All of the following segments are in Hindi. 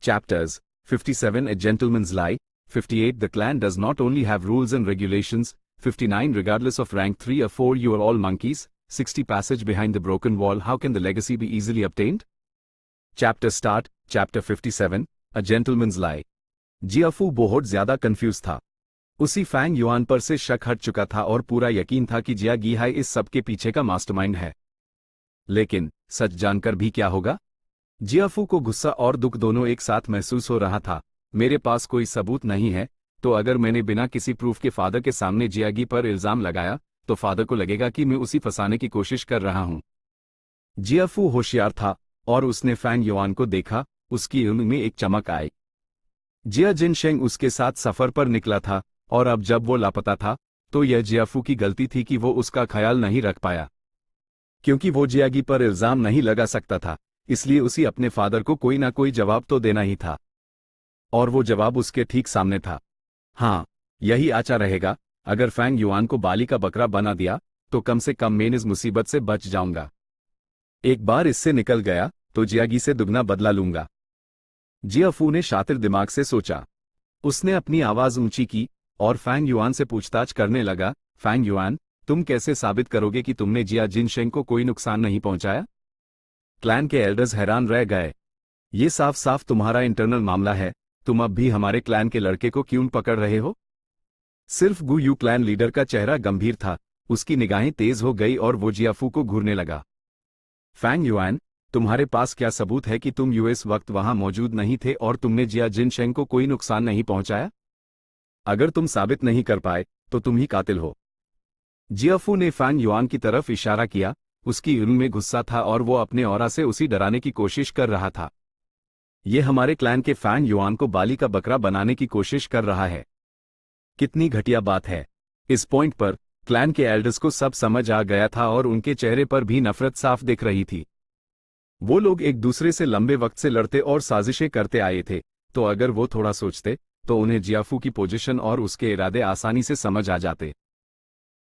Chapters 57 A Gentleman's Lie, 58 The clan does not only have rules and regulations, 59 Regardless of rank 3 or 4 you are all monkeys, 60 Passage behind the broken wall how can the legacy be easily obtained? Chapter Start, Chapter 57 A Gentleman's Lie. जियाफू बहुत ज्यादा कंफ्यूज था। उसी फैंग युआन पर से शक हट चुका था और पूरा यकीन था कि जिया गीहाई इस सब के पीछे का मास्टरमाइंड है। लेकिन सच जानकर भी क्या होगा? जियाफू को गुस्सा और दुख दोनों एक साथ महसूस हो रहा था। मेरे पास कोई सबूत नहीं है, तो अगर मैंने बिना किसी प्रूफ के फादर के सामने जियागी पर इल्जाम लगाया, तो फादर को लगेगा कि मैं उसी फंसाने की कोशिश कर रहा हूं। जियाफू होशियार था और उसने फैंग युआन को देखा, उसकी उम्र में एक चमक आई। जिया जिनशेंग उसके साथ सफर पर निकला था, और अब जब वो लापता था, तो यह जियाफू की गलती थी कि वो उसका ख्याल नहीं रख पाया। क्योंकि वो जियागी पर इल्जाम नहीं लगा सकता था, इसलिए उसी अपने फादर को कोई ना कोई जवाब तो देना ही था। और वो जवाब उसके ठीक सामने था। हाँ, यही आचा रहेगा, अगर फैंग युआन को बाली का बकरा बना दिया, तो कम से कम मैं इस मुसीबत से बच जाऊंगा। एक बार इससे निकल गया, तो जियागी से दुगना बदला लूंगा। जियाफू ने शातिर दिमाग से सोचा। उसने अपनी आवाज ऊंची की और फैंग युआन से पूछताछ करने लगा। फैंग युआन, तुम कैसे साबित करोगे कि तुमने जिया जिनशेंग को कोई नुकसान नहीं पहुंचाया? क्लैन के एल्डर्स हैरान रह गए। ये साफ साफ तुम्हारा इंटरनल मामला है, तुम अब भी हमारे क्लैन के लड़के को क्यों पकड़ रहे हो? सिर्फ गु यू क्लैन लीडर का चेहरा गंभीर था, उसकी निगाहें तेज हो गई और वो जियाफू को घूरने लगा। फैंग युआन, तुम्हारे पास क्या सबूत है कि तुम यूएस वक्त वहां मौजूद नहीं थे और तुमने जिया जिनशेंग को कोई नुकसान नहीं पहुंचाया? अगर तुम साबित नहीं कर पाए, तो तुम ही कातिल हो। जियाफू ने फैंग युआन की तरफ इशारा किया, उसकी उम्र में गुस्सा था और वो अपने ऑरा से उसी डराने की कोशिश कर रहा था। ये हमारे क्लैन के फैंग युआन को बाली का बकरा बनाने की कोशिश कर रहा है। कितनी घटिया बात है। इस पॉइंट पर क्लैन के एल्डर्स को सब समझ आ गया था और उनके चेहरे पर भी नफरत साफ दिख रही थी। वो लोग एक दूसरे से लंबे वक्त से लड़ते और साजिशें करते आए थे, तो अगर वो थोड़ा सोचते, तो उन्हें जियाफू की पोजीशन और उसके इरादे आसानी से समझ आ जाते।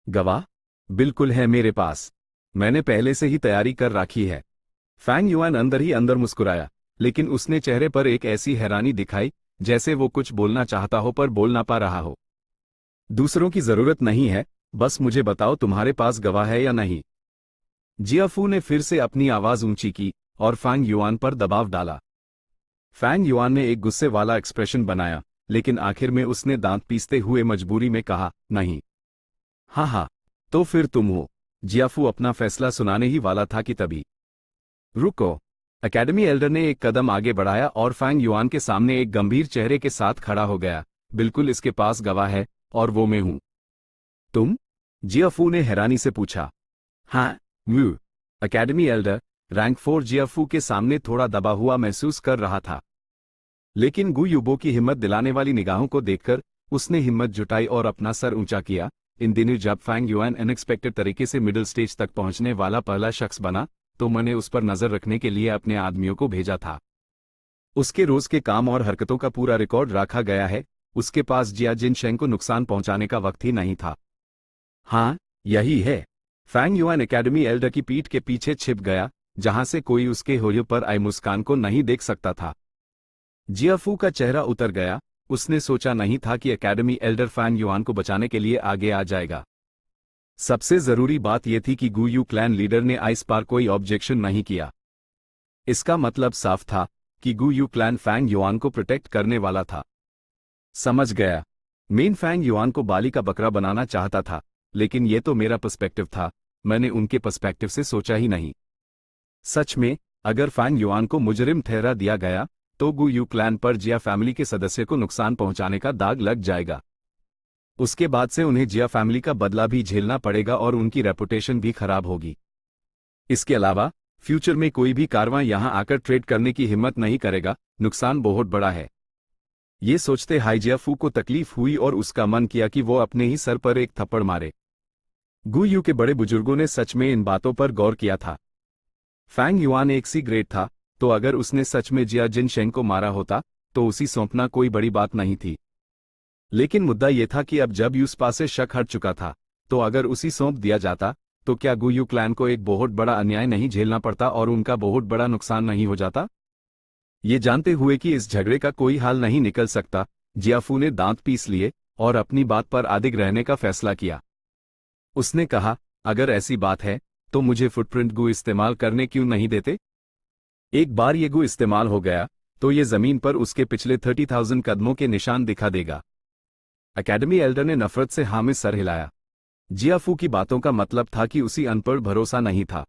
गवाह? बिल्कुल है मेरे पास। मैंने पहले से ही तैयारी कर रखी है। फैंग युआन अंदर ही अंदर मुस्कुराया, लेकिन उसने चेहरे पर एक ऐसी हैरानी दिखाई, जैसे वो कुछ बोलना चाहता हो पर बोल ना पा रहा हो। दूसरों की जरूरत नहीं है, बस मुझे बताओ तुम्हारे पास गवाह है या नहीं? जियाफू ने फिर से अपनी आवाज ऊंची की और फैंग युआन पर दबाव डाला। फैंग युआन ने एक गुस्से वाला एक्सप्रेशन बनाया, लेकिन आखिर में उसने दांत पीसते हुए मजबूरी में कहा, नहीं। हाँ, तो फिर तुम हो। जियाफू अपना फैसला सुनाने ही वाला था कि तभी रुको। एकेडमी एल्डर ने एक कदम आगे बढ़ाया और फैंग युआन के सामने एक गंभीर चेहरे के साथ खड़ा हो गया। बिल्कुल, इसके पास गवाह है, और वो मैं हूं। तुम? जियाफू ने हैरानी से पूछा। हाँ, म्यू। एकेडमी एल्डर रैंक 4 जियाफू के सामने थोड़ा दबा हुआ महसूस कर रहा था, लेकिन गु युबो की हिम्मत दिलाने वाली निगाहों को देखकर उसने हिम्मत जुटाई और अपना सर ऊंचा किया। इन दिनों जब फैंग युआन अनएक्सपेक्टेड तरीके से मिडिल स्टेज तक पहुंचने वाला पहला शख्स बना, तो मैंने उस पर नजर रखने के लिए अपने आदमियों को भेजा था। उसके रोज के काम और हरकतों का पूरा रिकॉर्ड रखा गया है। उसके पास जिया जिनशेंग को नुकसान पहुंचाने का वक्त ही नहीं था। हाँ, यही है। फैंग युआन एकेडमी एल्डर की पीठ के पीछे छिप गया, जहां से कोई उसके होलियों पर आई मुस्कान को नहीं देख सकता था। जियाफू का चेहरा उतर गया। उसने सोचा नहीं था कि एकेडमी एल्डर फैंग युआन को बचाने के लिए आगे आ जाएगा। सबसे जरूरी बात यह थी कि गु यू क्लैन लीडर ने इस पर कोई ऑब्जेक्शन नहीं किया। इसका मतलब साफ था कि गु यू क्लैन फैंग युआन को प्रोटेक्ट करने वाला था। समझ गया। मेन फैंग युआन को बाली का बकरा बनाना चाहता था, लेकिन यह तो मेरा पर्सपेक्टिव था, मैंने उनके पर्सपेक्टिव से सोचा ही नहीं। सच में, अगर फैंग युआन को मुजरिम ठहरा दिया गया, तो गु यू क्लैन पर जिया फैमिली के सदस्य को नुकसान पहुंचाने का दाग लग जाएगा। उसके बाद से उन्हें जिया फैमिली का बदला भी झेलना पड़ेगा और उनकी रेपुटेशन भी खराब होगी। इसके अलावा फ्यूचर में कोई भी कारवां यहां आकर ट्रेड करने की हिम्मत नहीं करेगा, नुकसान बहुत बड़ा है। ये सोचते हाई जियाफू को तकलीफ हुई और उसका मन किया कि वो अपने ही सर पर एक थप्पड़ मारे। गु यू के बड़े बुजुर्गों ने सच में इन बातों पर गौर किया था। फैंग युआन एक सी ग्रेड था, तो अगर उसने सच में जिया जिनशेंग को मारा होता, तो उसी सौंपना कोई बड़ी बात नहीं थी। लेकिन मुद्दा यह था कि अब जब यूसपा से शक हट चुका था, तो अगर उसी सौंप दिया जाता, तो क्या गु यू क्लैन को एक बहुत बड़ा अन्याय नहीं झेलना पड़ता और उनका बहुत बड़ा नुकसान नहीं हो जाता? ये जानते हुए कि इस झगड़े का कोई हल नहीं निकल सकता, जियाफू ने दांत पीस लिए और अपनी बात पर अडिग रहने का फैसला किया। उसने कहा, अगर ऐसी बात है तो मुझे फुटप्रिंट गू इस्तेमाल करने क्यों नहीं देते? एक बार ये गू इस्तेमाल हो गया तो ये जमीन पर उसके पिछले 30,000 कदमों के निशान दिखा देगा। एकेडमी एल्डर ने नफरत से हाँ में सर हिलाया। जियाफू की बातों का मतलब था कि उसी अनपढ़ भरोसा नहीं था,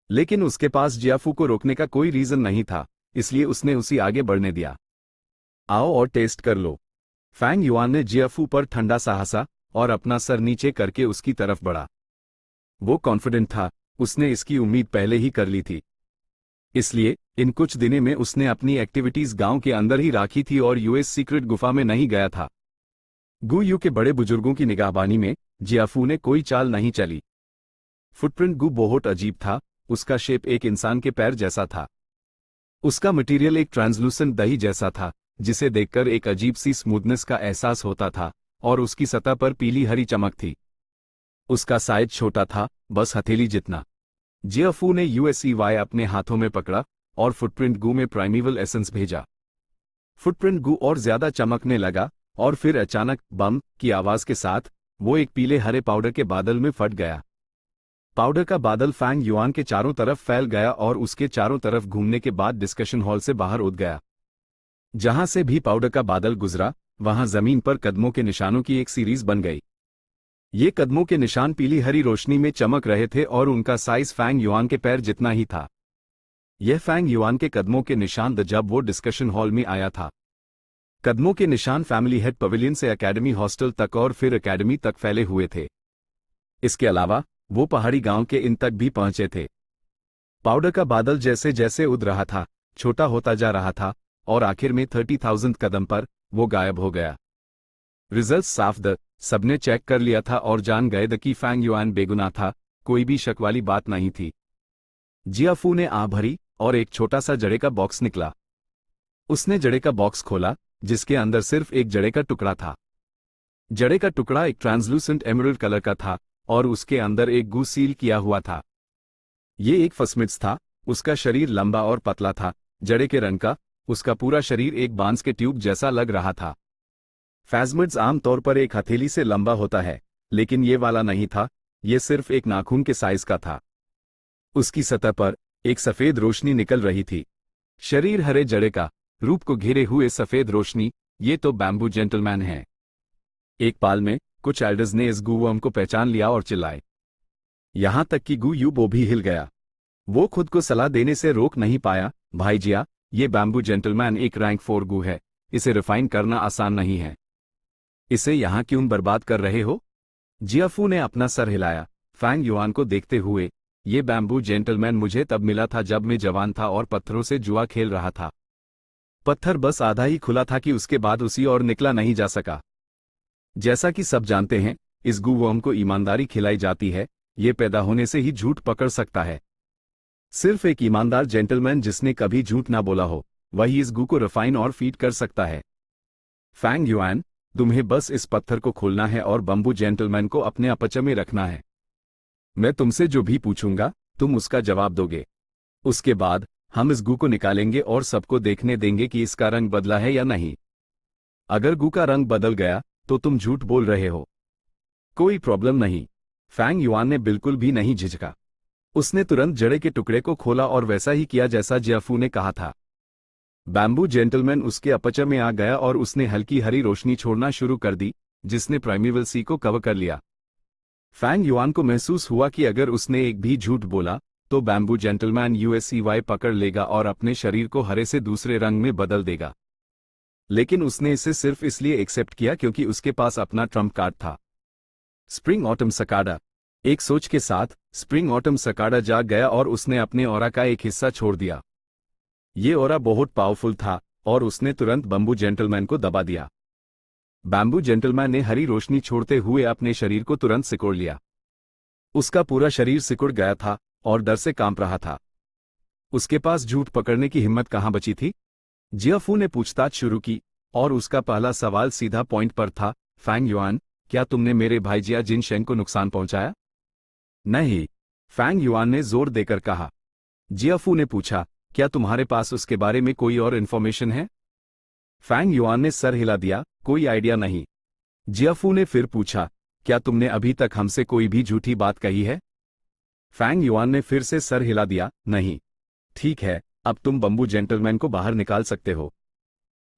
लेकिन उसके पास जियाफू को रोकने का कोई रीजन नहीं था, इसलिए उसने उसी आगे बढ़ने दिया। आओ और टेस्ट कर लो। फैंग युआन ने जियाफू पर ठंडा सा हंसा और अपना सर नीचे करके उसकी तरफ बढ़ा। वो कॉन्फिडेंट था, उसने इसकी उम्मीद पहले ही कर ली थी। इसलिए इन कुछ दिनों में उसने अपनी एक्टिविटीज गांव के अंदर ही राखी थी और यूएस सीक्रेट गुफा में नहीं गया था। गू यू के बड़े बुजुर्गों की निगाहबानी में जियाफू ने कोई चाल नहीं चली। फुटप्रिंट गू बहुत अजीब था, उसका शेप एक इंसान के पैर जैसा था। उसका मटेरियल एक ट्रांसलूसेंट दही जैसा था, जिसे देखकर एक अजीब सी स्मूथनेस का एहसास होता था, और उसकी सतह पर पीली हरी चमक थी। उसका साइज छोटा था, बस हथेली जितना। जियाफू ने यूएसईवाई अपने हाथों में पकड़ा और फुटप्रिंट गू में प्राइमेवल एसेंस भेजा। फुटप्रिंट गू और ज्यादा चमकने लगा और फिर अचानक बम की आवाज के साथ वो एक पीले हरे पाउडर के बादल में फट गया। पाउडर का बादल फैंग युआन के चारों तरफ फैल गया और उसके चारों तरफ घूमने के बाद डिस्कशन हॉल से बाहर उड़ गया। जहां से भी पाउडर का बादल गुजरा, वहां जमीन पर कदमों के निशानों की एक सीरीज बन गई। ये कदमों के निशान पीली हरी रोशनी में चमक रहे थे और उनका साइज फैंग युआन के पैर जितना ही था। यह फैंग युआन के कदमों के निशान थे जब वो डिस्कशन हॉल में आया था। कदमों के निशान फैमिली हेड पवेलियन से एकेडमी हॉस्टल तक और फिर एकेडमी तक फैले हुए थे। इसके अलावा वो पहाड़ी गांव के इन तक भी पहुंचे थे। पाउडर का बादल जैसे जैसे उड़ रहा था, छोटा होता जा रहा था और आखिर में 30,000 कदम पर वो गायब हो गया। रिजल्ट साफ द सबने चेक कर लिया था और जान गए द कि फैंग युआन बेगुनाह था, कोई भी शक वाली बात नहीं थी। जियाफू ने आह भरी और एक छोटा सा जड़े का बॉक्स निकला। उसने जड़े का बॉक्स खोला, जिसके अंदर सिर्फ एक जड़े का टुकड़ा था। जड़े का टुकड़ा एक ट्रांसलूसेंट एमराल्ड कलर का था और उसके अंदर एक गू सील किया हुआ था। ये एक फस्मिड्स था, उसका शरीर लंबा और पतला था, जड़े के रंग का, उसका पूरा शरीर एक बांस के ट्यूब जैसा लग रहा था। फैस्मिड्स आमतौर पर एक हथेली से लंबा होता है, लेकिन ये वाला नहीं था, ये सिर्फ एक नाखून के साइज का था। उसकी सतह पर एक सफेद रोशनी निकल रही थी। शरीर हरे जड़े का, रूप को घेरे हुए सफेद रोशनी, ये तो बैम्बू जेंटलमैन है। एक पाल में कुछ एल्डर्स ने इस गूवर्म को पहचान लिया और चिल्लाए। यहां तक कि गू यूबो भी हिल गया। वो खुद को सलाह देने से रोक नहीं पाया, भाईजिया, ये बैम्बू जेंटलमैन एक रैंक 4 गू है, इसे रिफाइन करना आसान नहीं है। इसे यहां क्यों बर्बाद कर रहे हो? जियाफू ने अपना सर हिलाया, फैंग युआन को देखते हुए। ये बैम्बू जेंटलमैन मुझे तब मिला था जब मैं जवान था और पत्थरों से जुआ खेल रहा था। पत्थर बस आधा ही खुला था कि उसके बाद उसी और निकला नहीं जा सका। जैसा कि सब जानते हैं, इस गूवर्म को ईमानदारी खिलाई जाती है, ये पैदा होने से ही झूठ पकड़ सकता है। सिर्फ एक ईमानदार जेंटलमैन जिसने कभी झूठ ना बोला हो, वही इस गू को रिफाइन और फीड कर सकता है। फैंग युआन, तुम्हें बस इस पत्थर को खोलना है और बम्बू जेंटलमैन को अपने अपच में रखना है। मैं तुमसे जो भी पूछूंगा, तुम उसका जवाब दोगे। उसके बाद हम इस गू को निकालेंगे और सबको देखने देंगे कि इसका रंग बदला है या नहीं। अगर गू का रंग बदल गया तो तुम झूठ बोल रहे हो। कोई प्रॉब्लम नहीं। फैंग युआन ने बिल्कुल भी नहीं झिझका। उसने तुरंत जड़े के टुकड़े को खोला और वैसा ही किया जैसा जियाफू ने कहा था। बैम्बू जेंटलमैन उसके अपचर में आ गया और उसने हल्की हरी रोशनी छोड़ना शुरू कर दी, जिसने प्राइमेवल सी को कवर कर लिया। फैंग युआन को महसूस हुआ कि अगर उसने एक भी झूठ बोला तो बैम्बू जेंटलमैन यूएसईवाई पकड़ लेगा और अपने शरीर को हरे से दूसरे रंग में बदल देगा। लेकिन उसने इसे सिर्फ इसलिए एक्सेप्ट किया क्योंकि उसके पास अपना ट्रम्प कार्ड था। स्प्रिंग ऑटम सकाडा। एक सोच के साथ स्प्रिंग ऑटम सकाडा जाग गया और उसने अपने ऑरा का एक हिस्सा छोड़ दिया। ये ऑरा बहुत पावरफुल था और उसने तुरंत बम्बू जेंटलमैन को दबा दिया। बैम्बू जेंटलमैन ने हरी रोशनी छोड़ते हुए अपने शरीर को तुरंत सिकोड़ लिया। उसका पूरा शरीर सिकुड़ गया था और डर से कांप रहा था। उसके पास झूठ पकड़ने की हिम्मत कहां बची थी? जियाफू ने पूछताछ शुरू की और उसका पहला सवाल सीधा पॉइंट पर था। फैंग युआन, क्या तुमने मेरे भाई जिया जिनशेंग को नुकसान पहुंचाया? नहीं, फैंग युआन ने जोर देकर कहा। जियाफू ने पूछा, क्या तुम्हारे पास उसके बारे में कोई और इन्फॉर्मेशन है? फैंग युआन ने सर हिला दिया, कोई आइडिया नहीं। जियाफू ने फिर पूछा, क्या तुमने अभी तक हमसे कोई भी झूठी बात कही है? फैंग युआन ने फिर से सर हिला दिया, नहीं। ठीक है, अब तुम बंबू जेंटलमैन को बाहर निकाल सकते हो।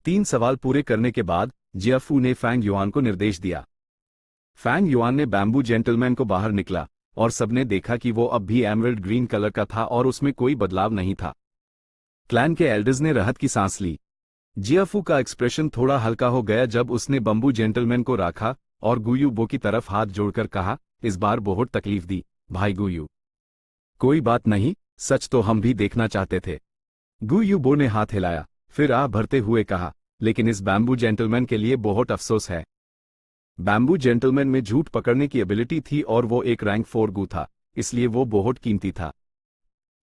3 सवाल पूरे करने के बाद जियाफू ने फैंग युआन को निर्देश दिया। फैंग युआन ने बैम्बू जेंटलमैन को बाहर निकला और सबने देखा कि वो अब भी एमरल्ड ग्रीन कलर का था और उसमें कोई बदलाव नहीं था। क्लैन के एल्डर्स ने राहत की सांस ली। जियाफू का एक्सप्रेशन थोड़ा हल्का हो गया जब उसने बंबू जेंटलमैन को रखा और गुयू बो की तरफ हाथ जोड़कर कहा, इस बार बहुत तकलीफ दी, भाई गुयू। कोई बात नहीं, सच तो हम भी देखना चाहते थे। गुयू बो ने हाथ हिलाया, फिर आह भरते हुए कहा, लेकिन इस बैम्बू जेंटलमैन के लिए बहुत अफसोस है। बैम्बू जेंटलमैन में झूठ पकड़ने की एबिलिटी थी और वो एक रैंक 4 गू था, इसलिए वो बहुत कीमती था।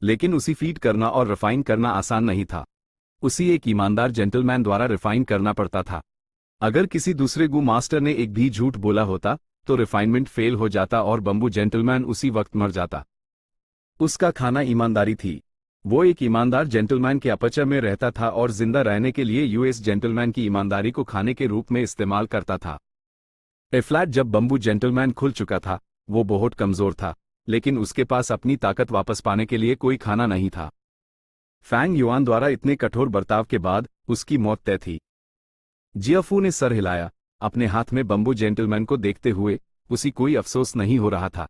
लेकिन उसी फीड करना और रिफाइन करना आसान नहीं था। उसी एक ईमानदार जेंटलमैन द्वारा रिफाइन करना पड़ता था। अगर किसी दूसरे गू मास्टर ने एक भी झूठ बोला होता तो रिफाइनमेंट फेल हो जाता और बंबू जेंटलमैन उसी वक्त मर जाता। उसका खाना ईमानदारी थी। वो एक ईमानदार जेंटलमैन के अपचर में रहता था और जिंदा रहने के लिए यूएस जेंटलमैन की ईमानदारी को खाने के रूप में इस्तेमाल करता था। फ्लैट जब बंबू जेंटलमैन खुल चुका था, वो बहुत कमजोर था, लेकिन उसके पास अपनी ताकत वापस पाने के लिए कोई खाना नहीं था। फैंग युआन द्वारा इतने कठोर बर्ताव के बाद उसकी मौत तय थी। जियाफू ने सर हिलाया, अपने हाथ में बंबू जेंटलमैन को देखते हुए उसी कोई अफसोस नहीं हो रहा था।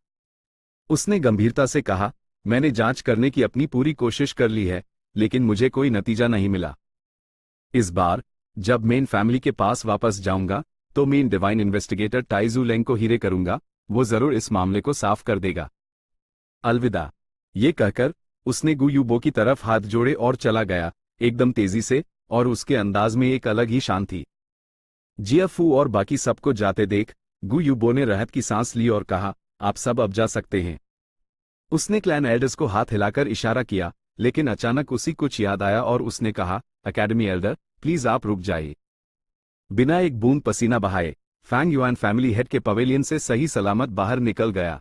उसने गंभीरता से कहा, मैंने जांच करने की अपनी पूरी कोशिश कर ली है, लेकिन मुझे कोई नतीजा नहीं मिला। इस बार जब मेन फैमिली के पास वापस जाऊंगा तो मेन डिवाइन इन्वेस्टिगेटर टाइजू लेंग को हीरे करूंगा, वो जरूर इस मामले को साफ कर देगा। अलविदा। ये कहकर उसने गुयू बो की तरफ हाथ जोड़े और चला गया, एकदम तेजी से, और उसके अंदाज में एक अलग ही शान थी। जियाफू और बाकी सबको जाते देख गुयू बो ने राहत की सांस ली और कहा, आप सब अब जा सकते हैं। उसने क्लैन एल्डर्स को हाथ हिलाकर इशारा किया, लेकिन अचानक उसी कुछ याद आया और उसने कहा, एकेडमी एल्डर, प्लीज आप रुक जाइए। बिना एक बूंद पसीना बहाए फैंग युआन फैमिली हेड के पवेलियन से सही सलामत बाहर निकल गया।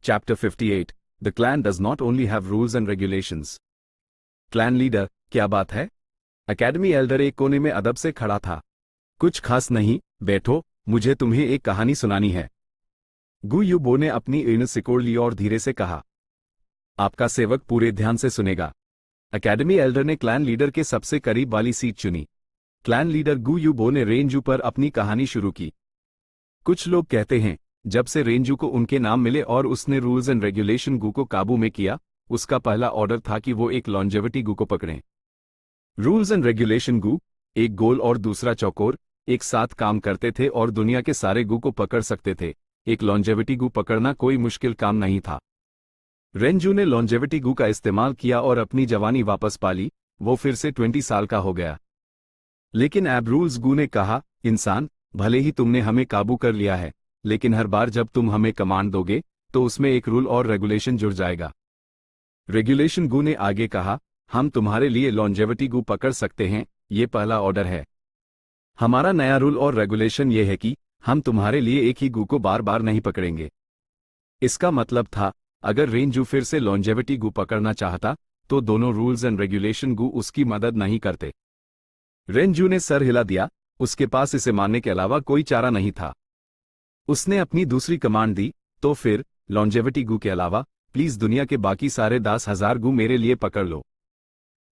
Chapter 58 the clan does not only have rules and regulations. Clan leader, क्या बात है? एकेडमी एल्डर एक कोने में अदब से खड़ा था। कुछ खास नहीं, बैठो, मुझे तुम्हें एक कहानी सुनानी है। गुयू बो ने अपनी ईण सिकोड़ ली और धीरे से कहा, आपका सेवक पूरे ध्यान से सुनेगा। एकेडमी एल्डर ने क्लैन लीडर के सबसे करीब वाली सीट चुनी। क्लैन लीडर गुयू बो ने रेंजू पर अपनी कहानी शुरू की। कुछ लोग कहते हैं, जब से रेंजू को उनके नाम मिले और उसने रूल्स एंड रेगुलेशन गू को काबू में किया, उसका पहला ऑर्डर था कि वो एक लॉन्जेविटी गू को पकड़ें। रूल्स एंड रेगुलेशन गू, एक गोल और दूसरा चौकोर, एक साथ काम करते थे और दुनिया के सारे गू को पकड़ सकते थे। एक लॉन्जेविटी गू पकड़ना कोई मुश्किल काम नहीं था। रेंजू ने लॉन्जेविटी गू का इस्तेमाल किया और अपनी जवानी वापस पाली। वो फिर से 20 साल का हो गया। लेकिन एब रूल्स गू ने कहा, इंसान, भले ही तुमने हमें काबू कर लिया है, लेकिन हर बार जब तुम हमें कमांड दोगे तो उसमें एक रूल और रेगुलेशन जुड़ जाएगा। रेगुलेशन गू ने आगे कहा, हम तुम्हारे लिए लॉन्जेविटी गू पकड़ सकते हैं, ये पहला ऑर्डर है। हमारा नया रूल और रेगुलेशन ये है कि हम तुम्हारे लिए एक ही गू को बार बार नहीं पकड़ेंगे। इसका मतलब था, अगर रेंजू फिर से लॉन्जेविटी गू पकड़ना चाहता तो दोनों रूल्स एंड रेगुलेशन गू उसकी मदद नहीं करते। रेंजू ने सर हिला दिया, उसके पास इसे मानने के अलावा कोई चारा नहीं था। उसने अपनी दूसरी कमांड दी, तो फिर लॉन्जेविटी गू के अलावा प्लीज दुनिया के बाकी सारे 10,000 गू मेरे लिए पकड़ लो।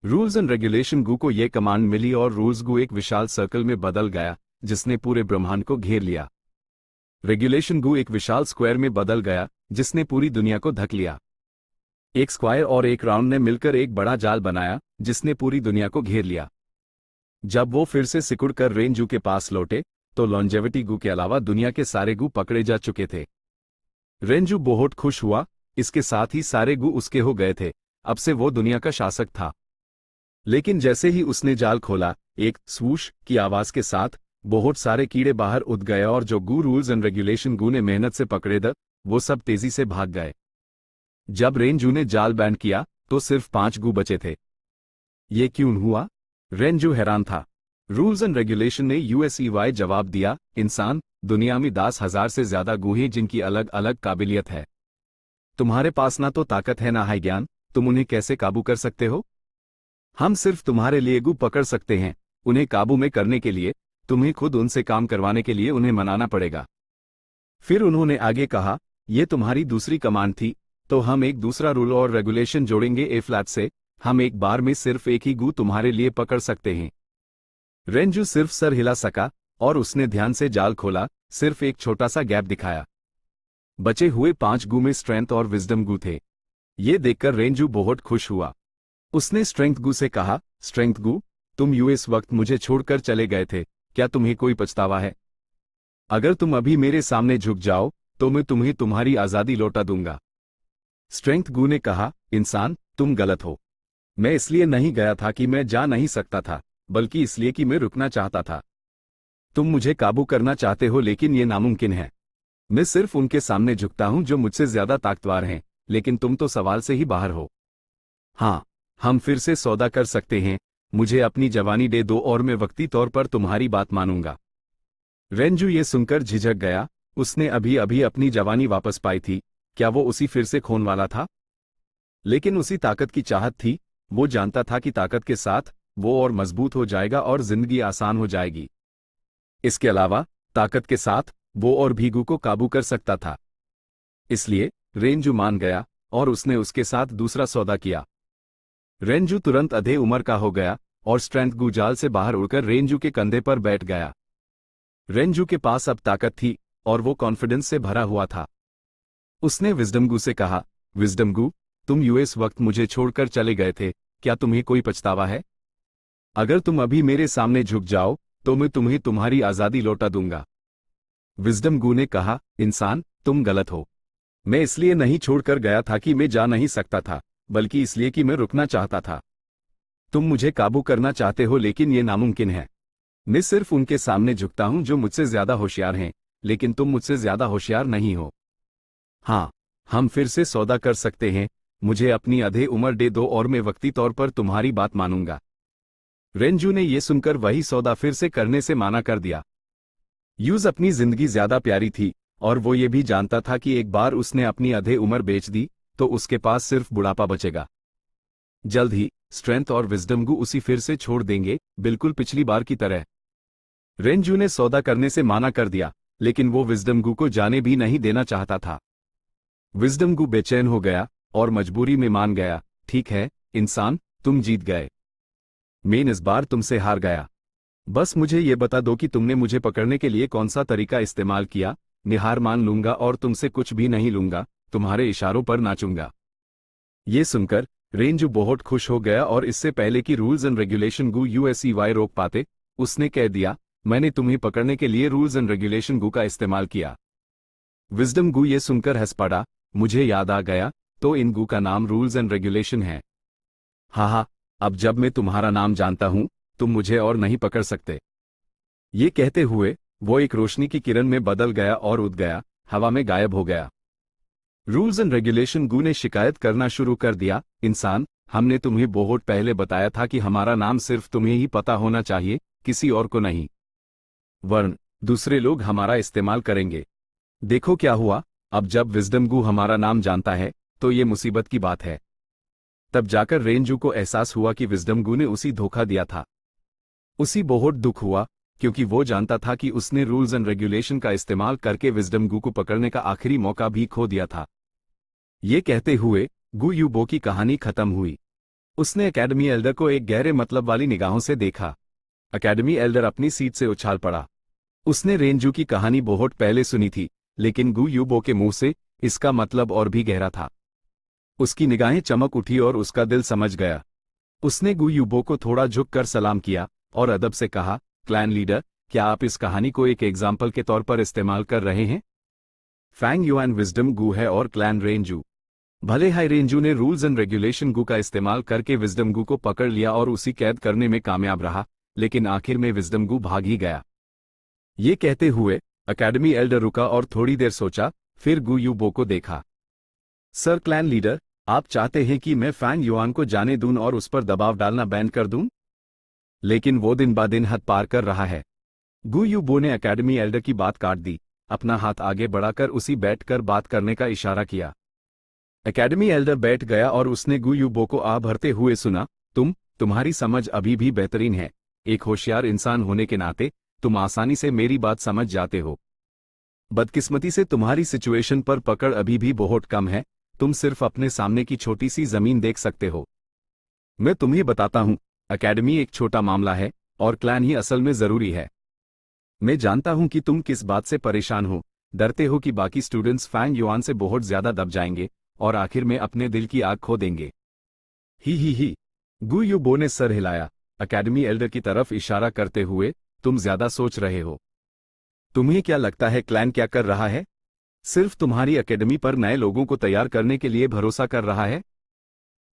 रूल्स एंड रेगुलेशन गू को यह कमांड मिली और रूल्स गू एक विशाल सर्कल में बदल गया जिसने पूरे ब्रह्मांड को घेर लिया। रेगुलेशन गू एक विशाल स्क्वायर में बदल गया जिसने पूरी दुनिया को ढक लिया। एक स्क्वायर और एक राउंड ने मिलकर एक बड़ा जाल बनाया जिसने पूरी दुनिया को घेर लिया। जब वो फिर से सिकुड़कर रेंजू के पास लौटे तो लॉन्जेविटी गू के अलावा दुनिया के सारे गू पकड़े जा चुके थे। रेंजू बहुत खुश हुआ, इसके साथ ही सारे गू उसके हो गए थे। अब से वो दुनिया का शासक था। लेकिन जैसे ही उसने जाल खोला, एक स्वूश की आवाज के साथ बहुत सारे कीड़े बाहर उड़ गए और जो गू रूल्स एंड रेगुलेशन गू ने मेहनत से पकड़े थे वो सब तेजी से भाग गए। जब रेंजू ने जाल बैंड किया तो सिर्फ 5 गू बचे थे। ये क्यों हुआ? रेंजू हैरान था। रूल्स एंड रेगुलेशन ने यूएसईवाई जवाब दिया, इंसान, दुनिया में 10,000 से ज्यादा गू हैं जिनकी अलग अलग काबिलियत है। तुम्हारे पास ना तो ताकत है ना है ज्ञान, तुम उन्हें कैसे काबू कर सकते हो? हम सिर्फ तुम्हारे लिए गू पकड़ सकते हैं, उन्हें काबू में करने के लिए तुम्हें खुद उनसे काम करवाने के लिए उन्हें मनाना पड़ेगा। फिर उन्होंने आगे कहा, यह तुम्हारी दूसरी कमांड थी, तो हम एक दूसरा रूल और रेगुलेशन जोड़ेंगे ए फ्लैट से, हम एक बार में सिर्फ एक ही गू तुम्हारे लिए पकड़ सकते हैं। रेंजू सिर्फ सर हिला सका और उसने ध्यान से जाल खोला, सिर्फ एक छोटा सा गैप दिखाया। बचे हुए 5 गू में स्ट्रेंथ और विजडम गू थे। ये देखकर रेंजू बहुत खुश हुआ। उसने स्ट्रेंथ गू से कहा, स्ट्रेंथ गू, तुम यूएस वक्त मुझे छोड़कर चले गए थे, क्या तुम्हें कोई पछतावा है? अगर तुम अभी मेरे सामने झुक जाओ तो मैं तुम्हें तुम्हारी आजादी लौटा दूंगा। स्ट्रेंथ गू ने कहा, इंसान, तुम गलत हो। मैं इसलिए नहीं गया था कि मैं जा नहीं सकता था, बल्कि इसलिए कि मैं रुकना चाहता था। तुम मुझे काबू करना चाहते हो लेकिन ये नामुमकिन है। मैं सिर्फ उनके सामने झुकता हूं जो मुझसे ज्यादा ताकतवर हैं, लेकिन तुम तो सवाल से ही बाहर हो। हाँ, हम फिर से सौदा कर सकते हैं, मुझे अपनी जवानी दे दो और मैं वक्ती तौर पर तुम्हारी बात मानूंगा। रेंजू ये सुनकर झिझक गया, उसने अभी अभी अपनी जवानी वापस पाई थी, क्या वो उसी फिर से खोने वाला था? लेकिन उसी ताकत की चाहत थी, वो जानता था कि ताकत के साथ वो और मजबूत हो जाएगा और जिंदगी आसान हो जाएगी। इसके अलावा ताकत के साथ वो और भीगू को काबू कर सकता था। इसलिए रेंजू मान गया और उसने उसके साथ दूसरा सौदा किया। रेंजू तुरंत अधे उम्र का हो गया और स्ट्रेंथ गू जाल से बाहर उड़कर रेंजू के कंधे पर बैठ गया। रेंजू के पास अब ताकत थी और वो कॉन्फिडेंस से भरा हुआ था। उसने विजडम गू से कहा, विजडम गू, तुम यूएस वक्त मुझे छोड़कर चले गए थे, क्या तुम्हें कोई पछतावा है? अगर तुम अभी मेरे सामने झुक जाओ तो मैं तुम्हें तुम्हारी आजादी लौटा दूंगा। विजडम गू ने कहा, इंसान, तुम गलत हो। मैं इसलिए नहीं छोड़कर गया था कि मैं जा नहीं सकता था, बल्कि इसलिए कि मैं रुकना चाहता था। तुम मुझे काबू करना चाहते हो लेकिन ये नामुमकिन है। मैं सिर्फ उनके सामने झुकता हूं जो मुझसे ज्यादा होशियार हैं, लेकिन तुम मुझसे ज्यादा होशियार नहीं हो। हाँ, हम फिर से सौदा कर सकते हैं, मुझे अपनी आधे उम्र दे दो और मैं वक्ती तौर पर तुम्हारी बात मानूंगा। रेंजू ने यह सुनकर वही सौदा फिर से करने से माना कर दिया। यूज अपनी जिंदगी ज्यादा प्यारी थी और वो ये भी जानता था कि एक बार उसने अपनी आधे उम्र बेच दी तो उसके पास सिर्फ बुढ़ापा बचेगा। जल्द ही स्ट्रेंथ और विजडम गू उसी फिर से छोड़ देंगे, बिल्कुल पिछली बार की तरह। रेंजू ने सौदा करने से माना कर दिया, लेकिन वो विजडम गू को जाने भी नहीं देना चाहता था। विजडम गू बेचैन हो गया और मजबूरी में मान गया, ठीक है इंसान, तुम जीत गए। मैं इस बार तुमसे हार गया। बस मुझे ये बता दो कि तुमने मुझे पकड़ने के लिए कौन सा तरीका इस्तेमाल किया। मैं हार मान लूंगा और तुमसे कुछ भी नहीं लूंगा, तुम्हारे इशारों पर नाचूंगा। ये सुनकर रेंजू बहुत खुश हो गया और इससे पहले कि रूल्स एंड रेगुलेशन गू यूएसईवाई रोक पाते, उसने कह दिया, मैंने तुम्हें पकड़ने के लिए रूल्स एंड रेगुलेशन गू का इस्तेमाल किया। विजडम गू ये सुनकर हंस पड़ा, मुझे याद आ गया, तो इन गू का नाम रूल्स एंड रेगुलेशन है। हाँ, अब जब मैं तुम्हारा नाम जानता हूं, तुम मुझे और नहीं पकड़ सकते। ये कहते हुए वो एक रोशनी की किरण में बदल गया और उड़ गया, हवा में गायब हो गया। रूल्स एंड रेगुलेशन गू ने शिकायत करना शुरू कर दिया, इंसान, हमने तुम्हें बहुत पहले बताया था कि हमारा नाम सिर्फ तुम्हें ही पता होना चाहिए, किसी और को नहीं, वरन दूसरे लोग हमारा इस्तेमाल करेंगे। देखो क्या हुआ, अब जब विजडम गू हमारा नाम जानता है तो ये मुसीबत की बात है। तब जाकर रेंजू को एहसास हुआ कि विजडम गू ने उसी धोखा दिया था। उसी बहुत दुख हुआ, क्योंकि वो जानता था कि उसने रूल्स एंड रेगुलेशन का इस्तेमाल करके विजडम गू को पकड़ने का आखिरी मौका भी खो दिया था। ये कहते हुए गू यूबो की कहानी खत्म हुई। उसने एकेडमी एल्डर को एक गहरे मतलब वाली निगाहों से देखा। एकेडमी एल्डर अपनी सीट से उछाल पड़ा। उसने रेंजू की कहानी बहुत पहले सुनी थी, लेकिन गू यूबो के मुंह से इसका मतलब और भी गहरा था। उसकी निगाहें चमक उठी और उसका दिल समझ गया। उसने गू यूबो को थोड़ा झुक कर सलाम किया और अदब से कहा, क्लैन लीडर, क्या आप इस कहानी को एक एग्जाम्पल के तौर पर इस्तेमाल कर रहे हैं? फैंग युआन विजडम गू है और क्लैन रेंजू। भले हाई रेंजू ने रूल्स एंड रेगुलेशन गू का इस्तेमाल करके विजडम गू को पकड़ लिया और उसी कैद करने में कामयाब रहा, लेकिन आखिर में विजडम गू भाग ही गया। ये कहते हुए एकेडमी एल्डर रुका और थोड़ी देर सोचा, फिर गू यूबो को देखा। सर क्लैन लीडर, आप चाहते हैं कि मैं फैंग युआन को जाने दूं और उस पर दबाव डालना बैन कर दूं? लेकिन वो दिन ब दिन हद पार कर रहा है। गू यूबो ने एकेडमी एल्डर की बात काट दी, अपना हाथ आगे बढ़ाकर उसी बैठकर बात करने का इशारा किया। एकेडमी एल्डर बैठ गया और उसने गू यूबो को आ भरते हुए सुना, तुम्हारी समझ अभी भी बेहतरीन है। एक होशियार इंसान होने के नाते तुम आसानी से मेरी बात समझ जाते हो। बदकिस्मती से तुम्हारी सिचुएशन पर पकड़ अभी भी बहुत कम है। तुम सिर्फ अपने सामने की छोटी सी जमीन देख सकते हो। मैं तुम्हें बताता हूं, एकेडमी एक छोटा मामला है और क्लैन ही असल में जरूरी है। मैं जानता हूं कि तुम किस बात से परेशान हो। डरते हो कि बाकी स्टूडेंट्स फैंग युआन से बहुत ज्यादा दब जाएंगे और आखिर में अपने दिल की आग खो देंगे। ही। गु युबो ने सर हिलाया, एकेडमी एल्डर की तरफ इशारा करते हुए। तुम ज्यादा सोच रहे हो। तुम्हें क्या लगता है क्लैन क्या कर रहा है? सिर्फ तुम्हारी एकेडमी पर नए लोगों को तैयार करने के लिए भरोसा कर रहा है?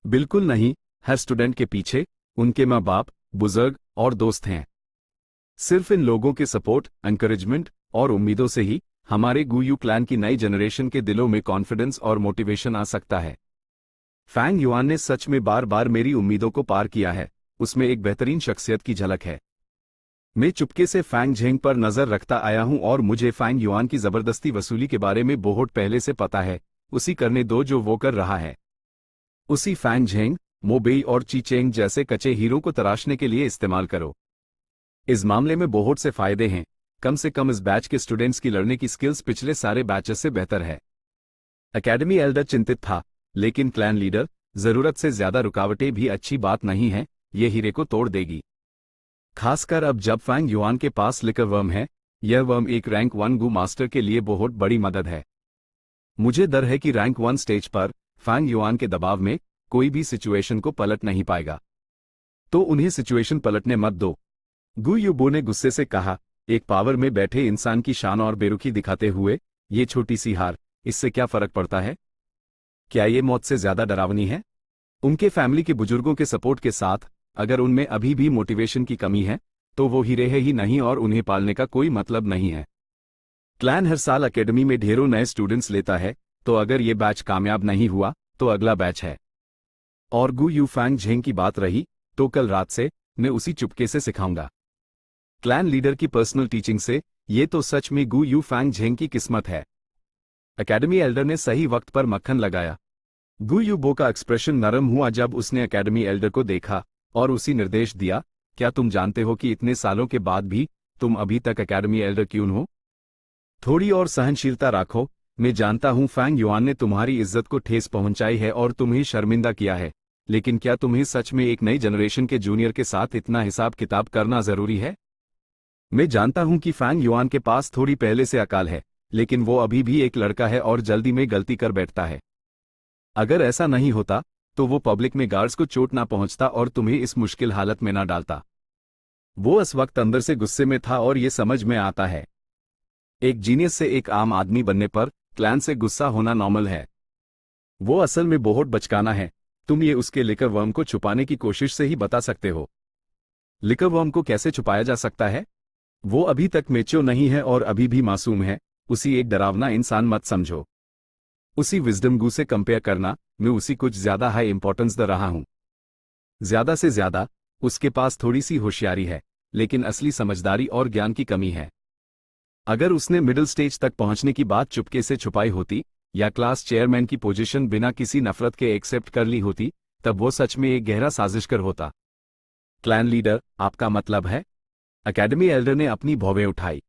बिल्कुल नहीं। हर स्टूडेंट के पीछे उनके माँ बाप, बुजुर्ग और दोस्त हैं। सिर्फ इन लोगों के सपोर्ट, एनकरेजमेंट और उम्मीदों से ही हमारे गुयू क्लैन की नई जनरेशन के दिलों में कॉन्फिडेंस और मोटिवेशन आ सकता है। फैंग युआन ने सच में बार बार मेरी उम्मीदों को पार किया है। उसमें एक बेहतरीन शख्सियत की झलक है। मैं चुपके से फैंग झेंग पर नजर रखता आया हूं और मुझे फैंग युआन की जबरदस्ती वसूली के बारे में बहुत पहले से पता है। उसी करने दो जो वो कर रहा है। उसी फैंग झेंग, मोबेई और चीचेंग जैसे कच्चे हीरो को तराशने के लिए इस्तेमाल करो। इस मामले में बहुत से फायदे हैं। कम से कम इस बैच के स्टूडेंट्स की लड़ने की स्किल्स पिछले सारे बैचेस से बेहतर है। एकेडमी एल्डर चिंतित था, लेकिन क्लैन लीडर, जरूरत से ज्यादा रुकावटें भी अच्छी बात नहीं है। ये हीरे को तोड़ देगी। खासकर अब जब फैंग युआन के पास लिकर वर्म है। यह वर्म एक रैंक 1 गु मास्टर के लिए बहुत बड़ी मदद है। मुझे डर है कि रैंक 1 स्टेज पर फैंग युआन के दबाव में कोई भी सिचुएशन को पलट नहीं पाएगा। तो उन्हें सिचुएशन पलटने मत दो। गु युबो ने गुस्से से कहा, एक पावर में बैठे इंसान की शान और बेरुखी दिखाते हुए। ये छोटी सी हार, इससे क्या फर्क पड़ता है? क्या ये मौत से ज्यादा डरावनी है? उनके फैमिली के बुजुर्गों के सपोर्ट के साथ अगर उनमें अभी भी मोटिवेशन की कमी है तो वो हीरे है ही नहीं और उन्हें पालने का कोई मतलब नहीं है। क्लैन हर साल एकेडमी में ढेरों नए स्टूडेंट्स लेता है, तो अगर ये बैच कामयाब नहीं हुआ तो अगला बैच है। और गु यू फैंग झेंग की बात रही तो कल रात से मैं उसी चुपके से सिखाऊंगा। क्लैन लीडर की पर्सनल टीचिंग से ये तो सच में गु यू फैंग झेंग की किस्मत है। एकेडमी एल्डर ने सही वक्त पर मक्खन लगाया। गु युबो का एक्सप्रेशन नरम हुआ जब उसने एकेडमी एल्डर को देखा और उसी निर्देश दिया, क्या तुम जानते हो कि इतने सालों के बाद भी तुम अभी तक एकेडमी एल्डर क्यों हो? थोड़ी और सहनशीलता रखो। मैं जानता हूं फैंग युआन ने तुम्हारी इज्जत को ठेस पहुंचाई है और तुम्हें शर्मिंदा किया है, लेकिन क्या तुम्हें सच में एक नई जनरेशन के जूनियर के साथ इतना हिसाब किताब करना जरूरी है? मैं जानता हूं कि फैंग युआन के पास थोड़ी पहले से अकाल है, लेकिन वो अभी भी एक लड़का है और जल्दी में गलती कर बैठता है। अगर ऐसा नहीं होता तो वो पब्लिक में गार्ड्स को चोट ना पहुंचता और तुम्हें इस मुश्किल हालत में ना डालता। वो इस वक्त अंदर से गुस्से में था और ये समझ में आता है। एक जीनियस से एक आम आदमी बनने पर क्लैन से गुस्सा होना नॉर्मल है। वो असल में बहुत बचकाना है। तुम ये उसके लिकर वर्म को छुपाने की कोशिश से ही बता सकते हो। लिकर वर्म को कैसे छुपाया जा सकता है? वो अभी तक मैच्योर नहीं है और अभी भी मासूम है। उसी एक डरावना इंसान मत समझो। उसी विजडम गु से कंपेयर करना, मैं उसी कुछ ज्यादा हाई इंपॉर्टेंस दे रहा हूं। ज्यादा से ज्यादा उसके पास थोड़ी सी होशियारी है, लेकिन असली समझदारी और ज्ञान की कमी है। अगर उसने मिडिल स्टेज तक पहुंचने की बात चुपके से छुपाई होती या क्लास चेयरमैन की पोजीशन बिना किसी नफरत के एक्सेप्ट कर ली होती, तब वो सच में एक गहरा साजिशकर होता। क्लैन लीडर, आपका मतलब है? एकेडमी एल्डर ने अपनी भौवें उठाई।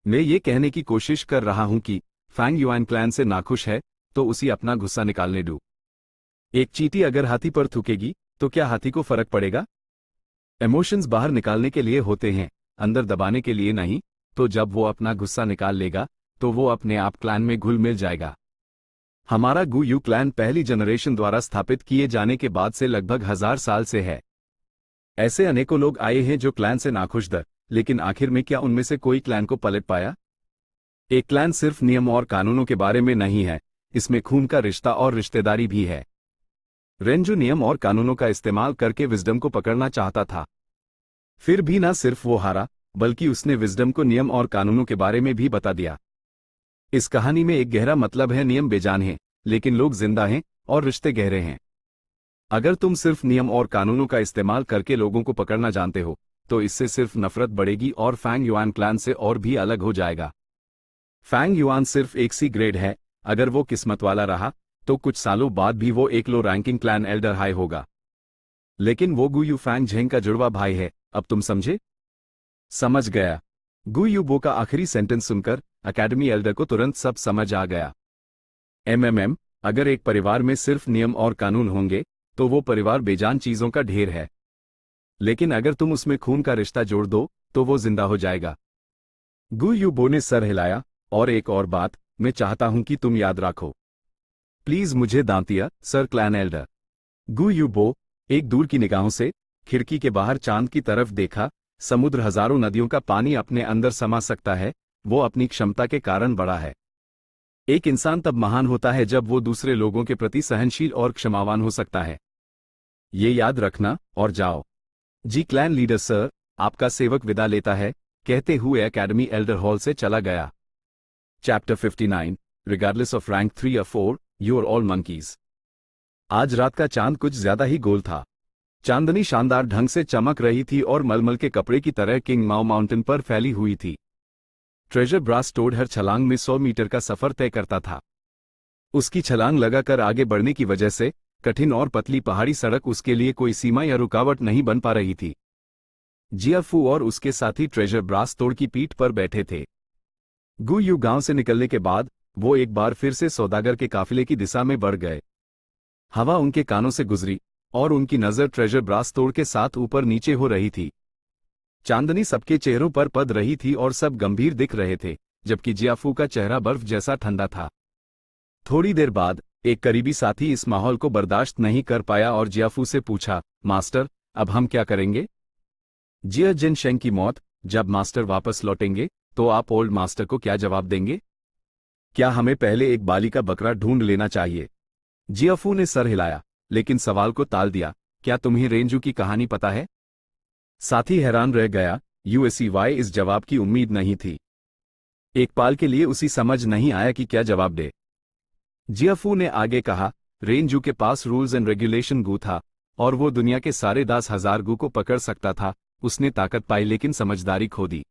मैं ये कहने की कोशिश कर रहा हूं कि फैंग युआन क्लैन से नाखुश है तो उसी अपना गुस्सा निकालने दो। एक चींटी अगर हाथी पर थूकेगी तो क्या हाथी को फर्क पड़ेगा? इमोशंस बाहर निकालने के लिए होते हैं, अंदर दबाने के लिए नहीं। तो जब वो अपना गुस्सा निकाल लेगा तो वो अपने आप क्लैन में घुल मिल जाएगा। हमारा गु यू क्लैन पहली जनरेशन द्वारा स्थापित किए जाने के बाद से लगभग 1000 साल से है। ऐसे अनेकों लोग आए हैं जो क्लैन से नाखुश थे, लेकिन आखिर में क्या उनमें से कोई क्लैन को पलट पाया? एक क्लैन सिर्फ नियम और कानूनों के बारे में नहीं है, इसमें खून का रिश्ता और रिश्तेदारी भी है। रेंजो नियम और कानूनों का इस्तेमाल करके विजडम को पकड़ना चाहता था। फिर भी ना सिर्फ वो हारा, बल्कि उसने विजडम को नियम और कानूनों के बारे में भी बता दिया। इस कहानी में एक गहरा मतलब है, नियम बेजान हैं, लेकिन लोग जिंदा हैं और रिश्ते गहरे हैं। अगर तुम सिर्फ नियम और कानूनों का इस्तेमाल करके लोगों को पकड़ना जानते हो तो इससे सिर्फ नफरत बढ़ेगी और फैंग युआन क्लैन से और भी अलग हो जाएगा। फैंग युआन सिर्फ एक सी ग्रेड है। अगर वो किस्मत वाला रहा तो कुछ सालों बाद भी वो एक लो रैंकिंग क्लैन एल्डर हाई होगा। लेकिन वो गुयू फैंग झेंग का जुड़वा भाई है, अब तुम समझे? समझ गया। गुयू बो का आखिरी सेंटेंस सुनकर अकेडमी एल्डर को तुरंत सब समझ आ गया। अगर एक परिवार में सिर्फ नियम और कानून होंगे तो वो परिवार बेजान चीजों का ढेर है, लेकिन अगर तुम उसमें खून का रिश्ता जोड़ दो तो वो जिंदा हो जाएगा। गुयू बो ने सर हिलाया, और एक और बात मैं चाहता हूं कि तुम याद रखो। प्लीज मुझे दांतिया, सर क्लैन एल्डर। गुयू बो एक दूर की निगाहों से खिड़की के बाहर चांद की तरफ देखा। समुद्र हजारों नदियों का पानी अपने अंदर समा सकता है, वो अपनी क्षमता के कारण बड़ा है। एक इंसान तब महान होता है जब वो दूसरे लोगों के प्रति सहनशील और क्षमावान हो सकता है। ये याद रखना, और जाओ। जी क्लैन लीडर सर, आपका सेवक विदा लेता है, कहते हुए एकेडमी एल्डर हॉल से चला गया। चैप्टर 59 रिगार्डलेस ऑफ रैंक 3 या 4, यू आर ऑल मंकीज। आज रात का चांद कुछ ज्यादा ही गोल था। चांदनी शानदार ढंग से चमक रही थी और मलमल के कपड़े की तरह किंग माओ माउंटेन पर फैली हुई थी। ट्रेजर ब्रास टोड हर छलांग में 100 मीटर का सफर तय करता था। उसकी छलांग लगाकर आगे बढ़ने की वजह से कठिन और पतली पहाड़ी सड़क उसके लिए कोई सीमा या रुकावट नहीं बन पा रही थी। जियाफू और उसके साथी ट्रेजर ब्रास तोड़ की पीठ पर बैठे थे। गुयू गांव से निकलने के बाद वो एक बार फिर से सौदागर के काफिले की दिशा में बढ़ गए। हवा उनके कानों से गुजरी और उनकी नजर ट्रेजर ब्रास तोड़ के साथ ऊपर नीचे हो रही थी। चांदनी सबके चेहरों पर पड़ रही थी और सब गंभीर दिख रहे थे, जबकि जियाफू का चेहरा बर्फ जैसा ठंडा था। थोड़ी देर बाद एक करीबी साथी इस माहौल को बर्दाश्त नहीं कर पाया और जियाफू से पूछा, मास्टर, अब हम क्या करेंगे? जिया जिन शेंग की मौत, जब मास्टर वापस लौटेंगे तो आप ओल्ड मास्टर को क्या जवाब देंगे? क्या हमें पहले एक बाली का बकरा ढूंढ लेना चाहिए? जियाफू ने सर हिलाया, लेकिन सवाल को टाल दिया, क्या तुम्हें रेंजू की कहानी पता है? साथी हैरान रह गया। यूएसईवाई इस जवाब की उम्मीद नहीं थी। एक पाल के लिए उसी समझ नहीं आया कि क्या जवाब दे। जियाफू ने आगे कहा, रेंजू के पास रूल्स एंड रेगुलेशन गू था और वो दुनिया के सारे 10,000 गू को पकड़ सकता था। उसने ताकत पाई लेकिन समझदारी खो दी।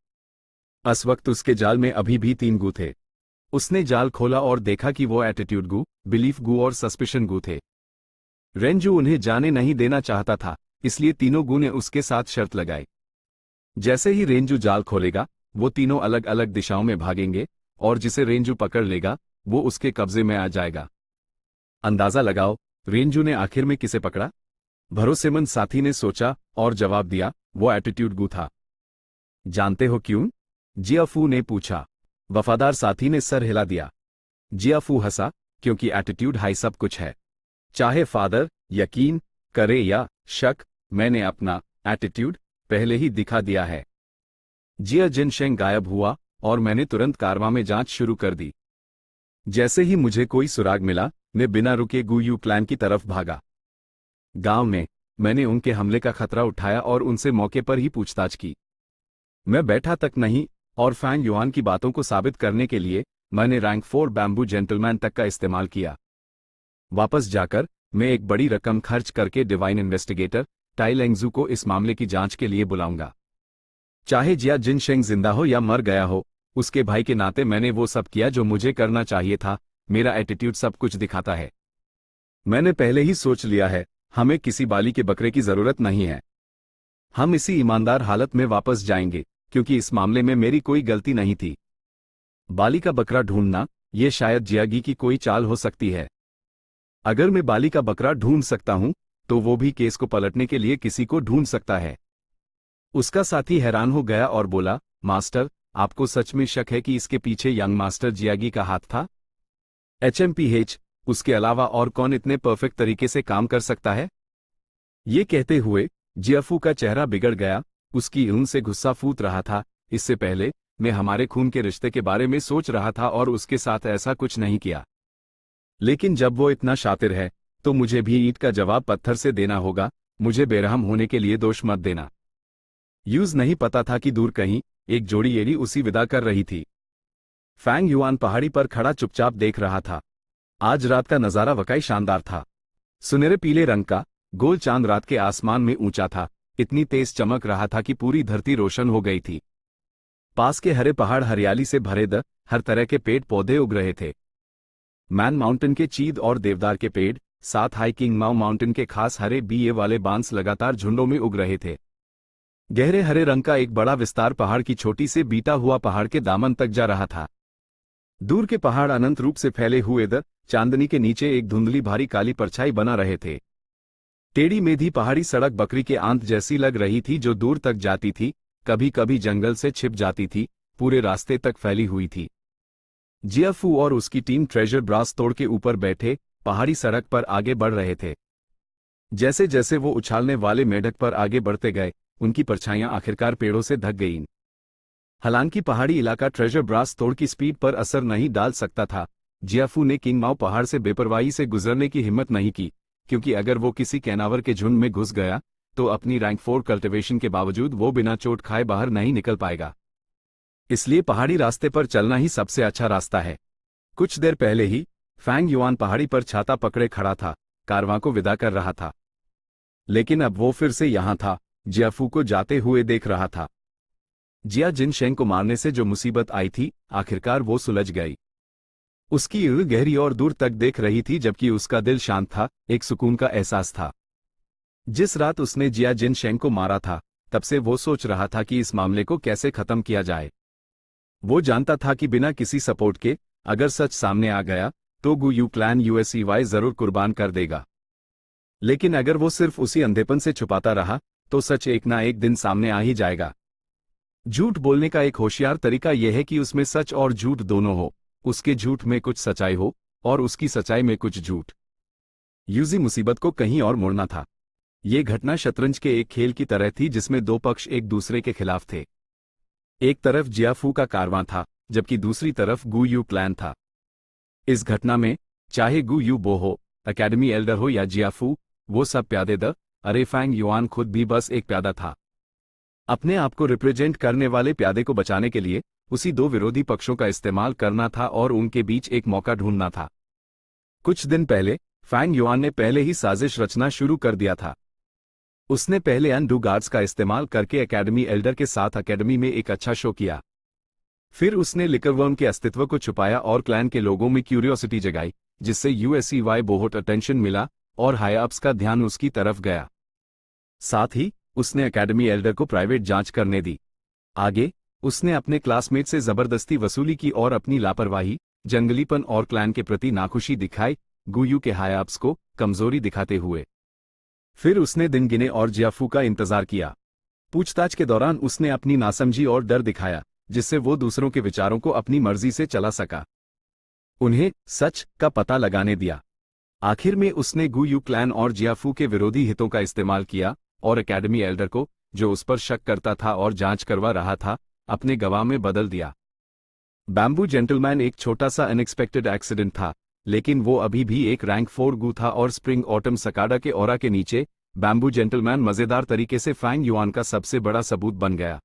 इस वक्त उसके जाल में अभी भी 3 गू थे। उसने जाल खोला और देखा कि वो एटीट्यूड गू, बिलीफ गू और सस्पिशन गू थे। रेंजू उन्हें जाने नहीं देना चाहता था, इसलिए तीनों गू ने उसके साथ शर्त लगाई। जैसे ही रेंजू जाल खोलेगा वो तीनों अलग अलग दिशाओं में भागेंगे और जिसे रेंजू पकड़ लेगा वो उसके कब्जे में आ जाएगा। अंदाजा लगाओ, रेंजू ने आखिर में किसे पकड़ा? भरोसेमंद साथी ने सोचा और जवाब दिया, वो एटीट्यूड गू था। जानते हो क्यों? जियाफू ने पूछा। वफादार साथी ने सर हिला दिया। जियाफू हंसा, क्योंकि एटीट्यूड हाई सब कुछ है। चाहे फादर यकीन करे या शक, मैंने अपना एटीट्यूड पहले ही दिखा दिया है। जिया जिनशेंग गायब हुआ और मैंने तुरंत कारवां में जांच शुरू कर दी। जैसे ही मुझे कोई सुराग मिला मैं बिना रुके गुयू क्लैन की तरफ भागा। गांव में मैंने उनके हमले का खतरा उठाया और उनसे मौके पर ही पूछताछ की। मैं बैठा तक नहीं और फैंग युआन की बातों को साबित करने के लिए मैंने रैंक 4 बैम्बू जेंटलमैन तक का इस्तेमाल किया। वापस जाकर मैं एक बड़ी रकम खर्च करके डिवाइन इन्वेस्टिगेटर टाई लेंगजू को इस मामले की जांच के लिए बुलाऊंगा। चाहे जिया जिनशेंग जिंदा हो या मर गया हो, उसके भाई के नाते मैंने वो सब किया जो मुझे करना चाहिए था। मेरा एटीट्यूड सब कुछ दिखाता है। मैंने पहले ही सोच लिया है, हमें किसी बाली के बकरे की जरूरत नहीं है। हम इसी ईमानदार हालत में वापस जाएंगे, क्योंकि इस मामले में मेरी कोई गलती नहीं थी। बाली का बकरा ढूंढना, ये शायद जियागी की कोई चाल हो सकती है। अगर मैं बाली का बकरा ढूंढ सकता हूं, तो वो भी केस को पलटने के लिए किसी को ढूंढ सकता है। उसका साथी हैरान हो गया और बोला, मास्टर, आपको सच में शक है कि इसके पीछे यंग मास्टर जियागी का हाथ था? HMPH, उसके अलावा और कौन इतने परफेक्ट तरीके से काम कर सकता है? ये कहते हुए जियाफू का चेहरा बिगड़ गया। उसकी ऊन से गुस्सा फूट रहा था। इससे पहले मैं हमारे खून के रिश्ते के बारे में सोच रहा था और उसके साथ ऐसा कुछ नहीं किया। लेकिन जब वो इतना शातिर है तो मुझे भी ईंट का जवाब पत्थर से देना होगा। मुझे बेरहम होने के लिए दोष मत देना। यूज नहीं पता था कि दूर कहीं एक जोड़ी एड़ी उसी विदा कर रही थी। फैंग युआन पहाड़ी पर खड़ा चुपचाप देख रहा था। आज रात का नजारा वाकई शानदार था। सुनहरे पीले रंग का गोल चांद रात के आसमान में ऊंचा था, इतनी तेज चमक रहा था कि पूरी धरती रोशन हो गई थी। पास के हरे पहाड़ हरियाली से भरे हर तरह के पेड़ पौधे उग रहे थे। मैन माउंटेन के चीद और देवदार के पेड़ साथ हाई किंग माओ माउंटेन के खास हरे बीए वाले बांस लगातार झुंडों में उग रहे थे। गहरे हरे रंग का एक बड़ा विस्तार पहाड़ की छोटी से बीता हुआ पहाड़ के दामन तक जा रहा था। दूर के पहाड़ अनंत रूप से फैले हुए चांदनी के नीचे एक धुंधली भारी काली परछाई बना रहे थे। टेढ़ी मेढ़ी पहाड़ी सड़क बकरी के आंत जैसी लग रही थी जो दूर तक जाती थी, कभी कभी जंगल से छिप जाती थी, पूरे रास्ते तक फैली हुई थी। जियाफू और उसकी टीम ट्रेजर ब्रास तोड़ के ऊपर बैठे पहाड़ी सड़क पर आगे बढ़ रहे थे। जैसे जैसे वो उछालने वाले मेढक पर आगे बढ़ते गए, उनकी परछाइयां आखिरकार पेड़ों से ढक गईं। हालांकि पहाड़ी इलाका ट्रेजर ब्रास तोड़ की स्पीड पर असर नहीं डाल सकता था, जियाफू ने किंग माओ पहाड़ से बेपरवाही से गुजरने की हिम्मत नहीं की, क्योंकि अगर वो किसी कैनावर के झुंड में घुस गया तो अपनी रैंक 4 कल्टिवेशन के बावजूद वो बिना चोट खाए बाहर नहीं निकल पाएगा। इसलिए पहाड़ी रास्ते पर चलना ही सबसे अच्छा रास्ता है। कुछ देर पहले ही फैंग युआन पहाड़ी पर छाता पकड़े खड़ा था, कारवां को विदा कर रहा था। लेकिन अब वो फिर से यहां था, जियाफू को जाते हुए देख रहा था। जिया जिनशेंग को मारने से जो मुसीबत आई थी, आखिरकार वो सुलझ गई। उसकी ईड़ गहरी और दूर तक देख रही थी, जबकि उसका दिल शांत था, एक सुकून का एहसास था। जिस रात उसने जिया जिनशेंग को मारा था, तब से वो सोच रहा था कि इस मामले को कैसे खत्म किया जाए। वो जानता था कि बिना किसी सपोर्ट के अगर सच सामने आ गया तो गु यू क्लैन यूएसईवाई जरूर कुर्बान कर देगा। लेकिन अगर वो सिर्फ उसी अंधेपन से छुपाता रहा तो सच एक ना एक दिन सामने आ ही जाएगा। झूठ बोलने का एक होशियार तरीका यह है कि उसमें सच और झूठ दोनों हो, उसके झूठ में कुछ सच्चाई हो और उसकी सच्चाई में कुछ झूठ। यूजी मुसीबत को कहीं और मोड़ना था। ये घटना शतरंज के एक खेल की तरह थी जिसमें दो पक्ष एक दूसरे के खिलाफ थे। एक तरफ जियाफू का कारवां था, जबकि दूसरी तरफ गु यू क्लैन था। इस घटना में चाहे गु यू बो हो, एकेडमी एल्डर हो या जियाफू, वो सब प्यादे अरे फैंग युआन खुद भी बस एक प्यादा था। अपने आप को रिप्रेजेंट करने वाले प्यादे को बचाने के लिए उसी दो विरोधी पक्षों का इस्तेमाल करना था और उनके बीच एक मौका ढूंढना था। कुछ दिन पहले फैंग युआन ने पहले ही साजिश रचना शुरू कर दिया था। उसने पहले अनडू गार्ड्स का इस्तेमाल करके एकेडमी एल्डर के साथ एकेडमी में एक अच्छा शो किया। फिर उसने लिकरवर्म के अस्तित्व को छुपाया और क्लैन के लोगों में क्यूरियोसिटी जगाई, जिससे यूएसईवाई बहुत अटेंशन मिला और हाई अप्स का ध्यान उसकी तरफ गया। साथ ही उसने एकेडमी एल्डर को प्राइवेट जांच करने दी। आगे उसने अपने क्लासमेट से जबरदस्ती वसूली की और अपनी लापरवाही, जंगलीपन और क्लैन के प्रति नाखुशी दिखाई, गुयू के हाई अप्स को कमजोरी दिखाते हुए। फिर उसने दिन गिने और जियाफू का इंतजार किया। पूछताछ के दौरान उसने अपनी नासमझी और डर दिखाया, जिससे वो दूसरों के विचारों को अपनी मर्जी से चला सका। उन्हें सच का पता लगाने दिया। आखिर में उसने गु यू क्लैन और जियाफू के विरोधी हितों का इस्तेमाल किया और एकेडमी एल्डर को, जो उस पर शक करता था और जांच करवा रहा था, अपने गवाह में बदल दिया। बैम्बू जेंटलमैन एक छोटा सा अनएक्सपेक्टेड एक्सीडेंट था, लेकिन वो अभी भी एक रैंक 4 गु था और स्प्रिंग ऑटम सकाडा के ऑरा के नीचे बैम्बू जेंटलमैन मजेदार तरीके से फैंग युआन का सबसे बड़ा सबूत बन गया।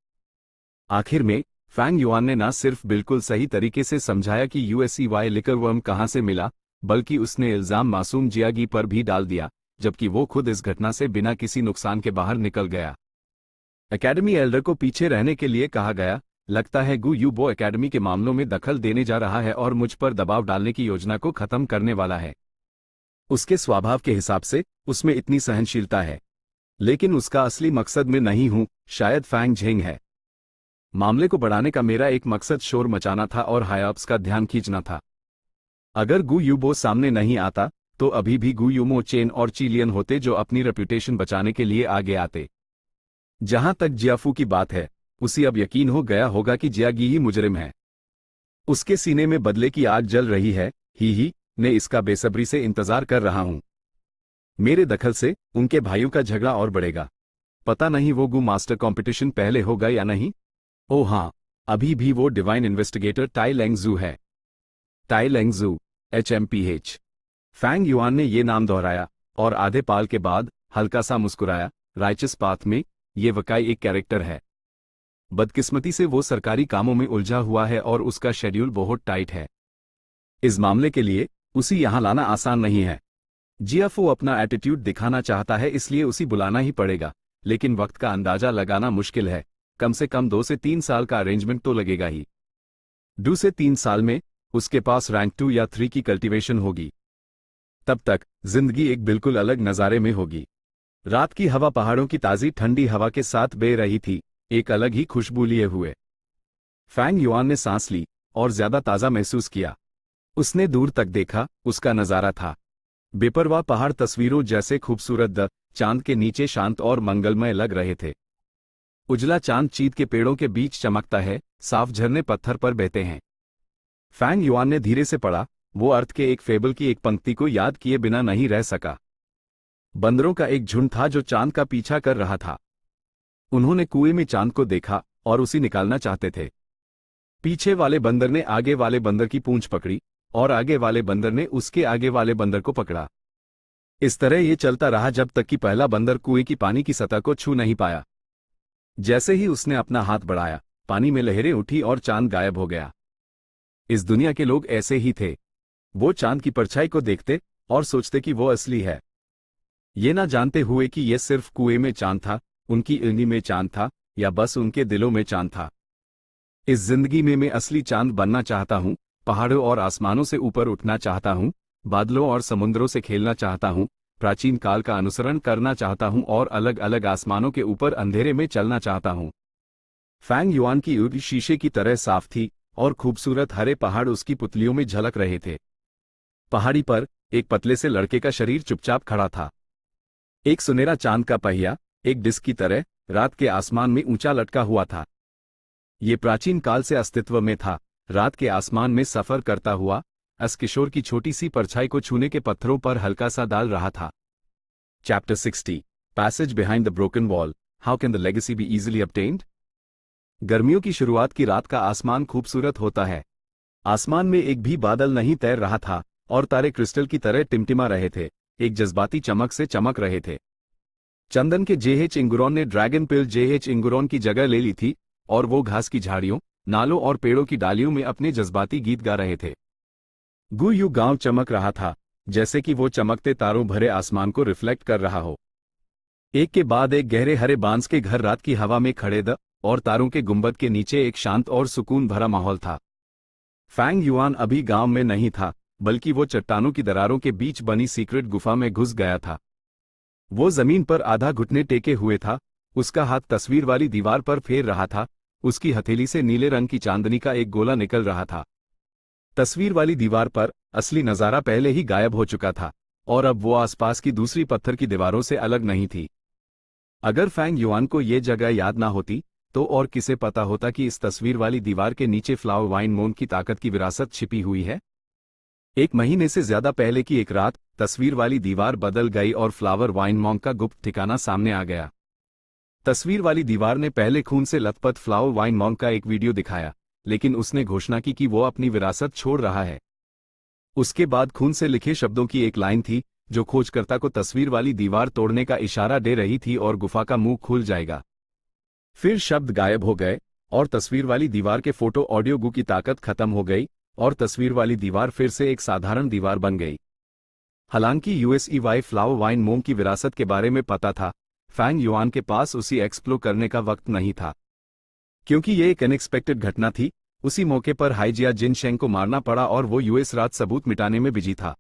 आखिर में फैंग युआन ने न सिर्फ बिल्कुल सही तरीके से समझाया कि यूएसईवाई लिकरवर्म कहां से मिला, बल्कि उसने इल्जाम मासूम जियागी पर भी डाल दिया, जबकि वो खुद इस घटना से बिना किसी नुकसान के बाहर निकल गया। एकेडमी एल्डर को पीछे रहने के लिए कहा गया। लगता है गु यू बो एकेडमी के मामलों में दखल देने जा रहा है और मुझ पर दबाव डालने की योजना को खत्म करने वाला है। उसके स्वभाव के हिसाब से उसमें इतनी सहनशीलता है, लेकिन उसका असली मकसद मैं नहीं हूं, शायद फैंग झेंग है। मामले को बढ़ाने का मेरा एक मकसद शोर मचाना था और हाईअप्स का ध्यान खींचना था। अगर गु यूबो सामने नहीं आता तो अभी भी गु यूमो चेन और चिलियन होते जो अपनी रेपुटेशन बचाने के लिए आगे आते। जहां तक जियाफू की बात है, उसे अब यकीन हो गया होगा कि जियागी ही मुजरिम है। उसके सीने में बदले की आग जल रही है। ही ने इसका बेसब्री से इंतजार कर रहा हूं। मेरे दखल से उनके भाइयों का झगड़ा और बढ़ेगा। पता नहीं वो गु मास्टर कंपटीशन पहले होगा या नहीं। ओह हाँ, अभी भी वो डिवाइन इन्वेस्टिगेटर टाई लेंगजू है। Tai Lengju HMPH। Fang Yuan ने ये नाम दोहराया और आधे पाल के बाद हल्का सा मुस्कुराया। राइचस पाथ में ये वकाई एक कैरेक्टर है। बदकिस्मती से वो सरकारी कामों में उलझा हुआ है और उसका शेड्यूल बहुत टाइट है। इस मामले के लिए उसी यहां लाना आसान नहीं है। जियाफू अपना एटीट्यूड दिखाना चाहता है, इसलिए उसी बुलाना ही पड़ेगा, लेकिन वक्त का अंदाजा लगाना मुश्किल है। कम से कम 2 से 3 साल का अरेंजमेंट तो लगेगा ही। 2 से 3 साल में उसके पास रैंक 2 या 3 की कल्टीवेशन होगी। तब तक जिंदगी एक बिल्कुल अलग नज़ारे में होगी। रात की हवा पहाड़ों की ताज़ी ठंडी हवा के साथ बह रही थी, एक अलग ही खुशबू लिए हुए। फैंग युआन ने सांस ली और ज्यादा ताज़ा महसूस किया। उसने दूर तक देखा, उसका नज़ारा था बेपरवाह। पहाड़ तस्वीरों जैसे खूबसूरत चांद के नीचे शांत और मंगलमय लग रहे थे। उजला चांद चीद के पेड़ों के बीच चमकता है, साफ झरने पत्थर पर बहते हैं। फैंग युआन ने धीरे से पढ़ा, वो अर्थ के एक फेबल की एक पंक्ति को याद किए बिना नहीं रह सका। बंदरों का एक झुंड था जो चांद का पीछा कर रहा था। उन्होंने कुएं में चांद को देखा और उसे निकालना चाहते थे। पीछे वाले बंदर ने आगे वाले बंदर की पूंछ पकड़ी और आगे वाले बंदर ने उसके आगे वाले बंदर को पकड़ा। इस तरह ये चलता रहा जब तक कि पहला बंदर कुएं की पानी की सतह को छू नहीं पाया। जैसे ही उसने अपना हाथ बढ़ाया, पानी में लहरें उठी और चांद गायब हो गया। इस दुनिया के लोग ऐसे ही थे। वो चांद की परछाई को देखते और सोचते कि वो असली है, ये ना जानते हुए कि यह सिर्फ कुएं में चांद था, उनकी उंगली में चांद था, या बस उनके दिलों में चांद था। इस जिंदगी में मैं असली चांद बनना चाहता हूं, पहाड़ों और आसमानों से ऊपर उठना चाहता हूं, बादलों और समुद्रों से खेलना चाहता हूं, प्राचीन काल का अनुसरण करना चाहता हूं और अलग अलग आसमानों के ऊपर अंधेरे में चलना चाहता हूं। फैंग युआन की उंगली शीशे की तरह साफ थी और खूबसूरत हरे पहाड़ उसकी पुतलियों में झलक रहे थे। पहाड़ी पर एक पतले से लड़के का शरीर चुपचाप खड़ा था। एक सुनहरा चांद का पहिया, एक डिस्क की तरह, रात के आसमान में ऊंचा लटका हुआ था। ये प्राचीन काल से अस्तित्व में था, रात के आसमान में सफर करता हुआ, किशोर की छोटी सी परछाई को छूने के पत्थरों पर हल्का सा डाल रहा था। Chapter 60 passage behind the broken wall, how can the legacy be easily obtained? गर्मियों की शुरुआत की रात का आसमान खूबसूरत होता है। आसमान में एक भी बादल नहीं तैर रहा था और तारे क्रिस्टल की तरह टिमटिमा रहे थे, एक जज्बाती चमक से चमक रहे थे। चंदन के जेएच इंगुरॉन ने ड्रैगन पिल जेएच इंगुरॉन की जगह ले ली थी और वो घास की झाड़ियों, नालों और पेड़ों की डालियों में अपने जज्बाती गीत गा रहे थे। गुयू गांव चमक रहा था, जैसे कि वो चमकते तारों भरे आसमान को रिफ्लेक्ट कर रहा हो। एक के बाद एक गहरे हरे बांस के घर रात की हवा में खड़े और तारों के गुंबद के नीचे एक शांत और सुकून भरा माहौल था। फैंग युआन अभी गांव में नहीं था, बल्कि वो चट्टानों की दरारों के बीच बनी सीक्रेट गुफा में घुस गया था। वो जमीन पर आधा घुटने टेके हुए था, उसका हाथ तस्वीर वाली दीवार पर फेर रहा था, उसकी हथेली से नीले रंग की चांदनी का एक गोला निकल रहा था। तस्वीर वाली दीवार पर असली नजारा पहले ही गायब हो चुका था और अब वो आसपास की दूसरी पत्थर की दीवारों से अलग नहीं थी। अगर फैंग युआन को ये जगह याद ना होती तो और किसे पता होता कि इस तस्वीर वाली दीवार के नीचे फ्लावर वाइन मोंग की ताकत की विरासत छिपी हुई है। 1 महीने से ज्यादा पहले की एक रात तस्वीर वाली दीवार बदल गई और फ्लावर वाइन मोंग का गुप्त ठिकाना सामने आ गया। तस्वीर वाली दीवार ने पहले खून से लथपथ फ्लावर वाइन मोंग का एक वीडियो दिखाया, लेकिन उसने घोषणा की कि वो अपनी विरासत छोड़ रहा है। उसके बाद खून से लिखे शब्दों की एक लाइन थी जो खोजकर्ता को तस्वीर वाली दीवार तोड़ने का इशारा दे रही थी और गुफा का मुंह खुल जाएगा। फिर शब्द गायब हो गए और तस्वीर वाली दीवार के फोटो ऑडियो गु की ताकत खत्म हो गई और तस्वीर वाली दीवार फिर से एक साधारण दीवार बन गई। हालांकि यूएसईवाई फ्लावर वाइन मोंग की विरासत के बारे में पता था, फैंग युआन के पास उसी एक्सप्लोर करने का वक्त नहीं था। क्योंकि ये एक अनएक्सपेक्टेड घटना थी, उसी मौके पर हाइजिया जिनशेंग को मारना पड़ा और वो यूएस रात सबूत मिटाने में बिजी था।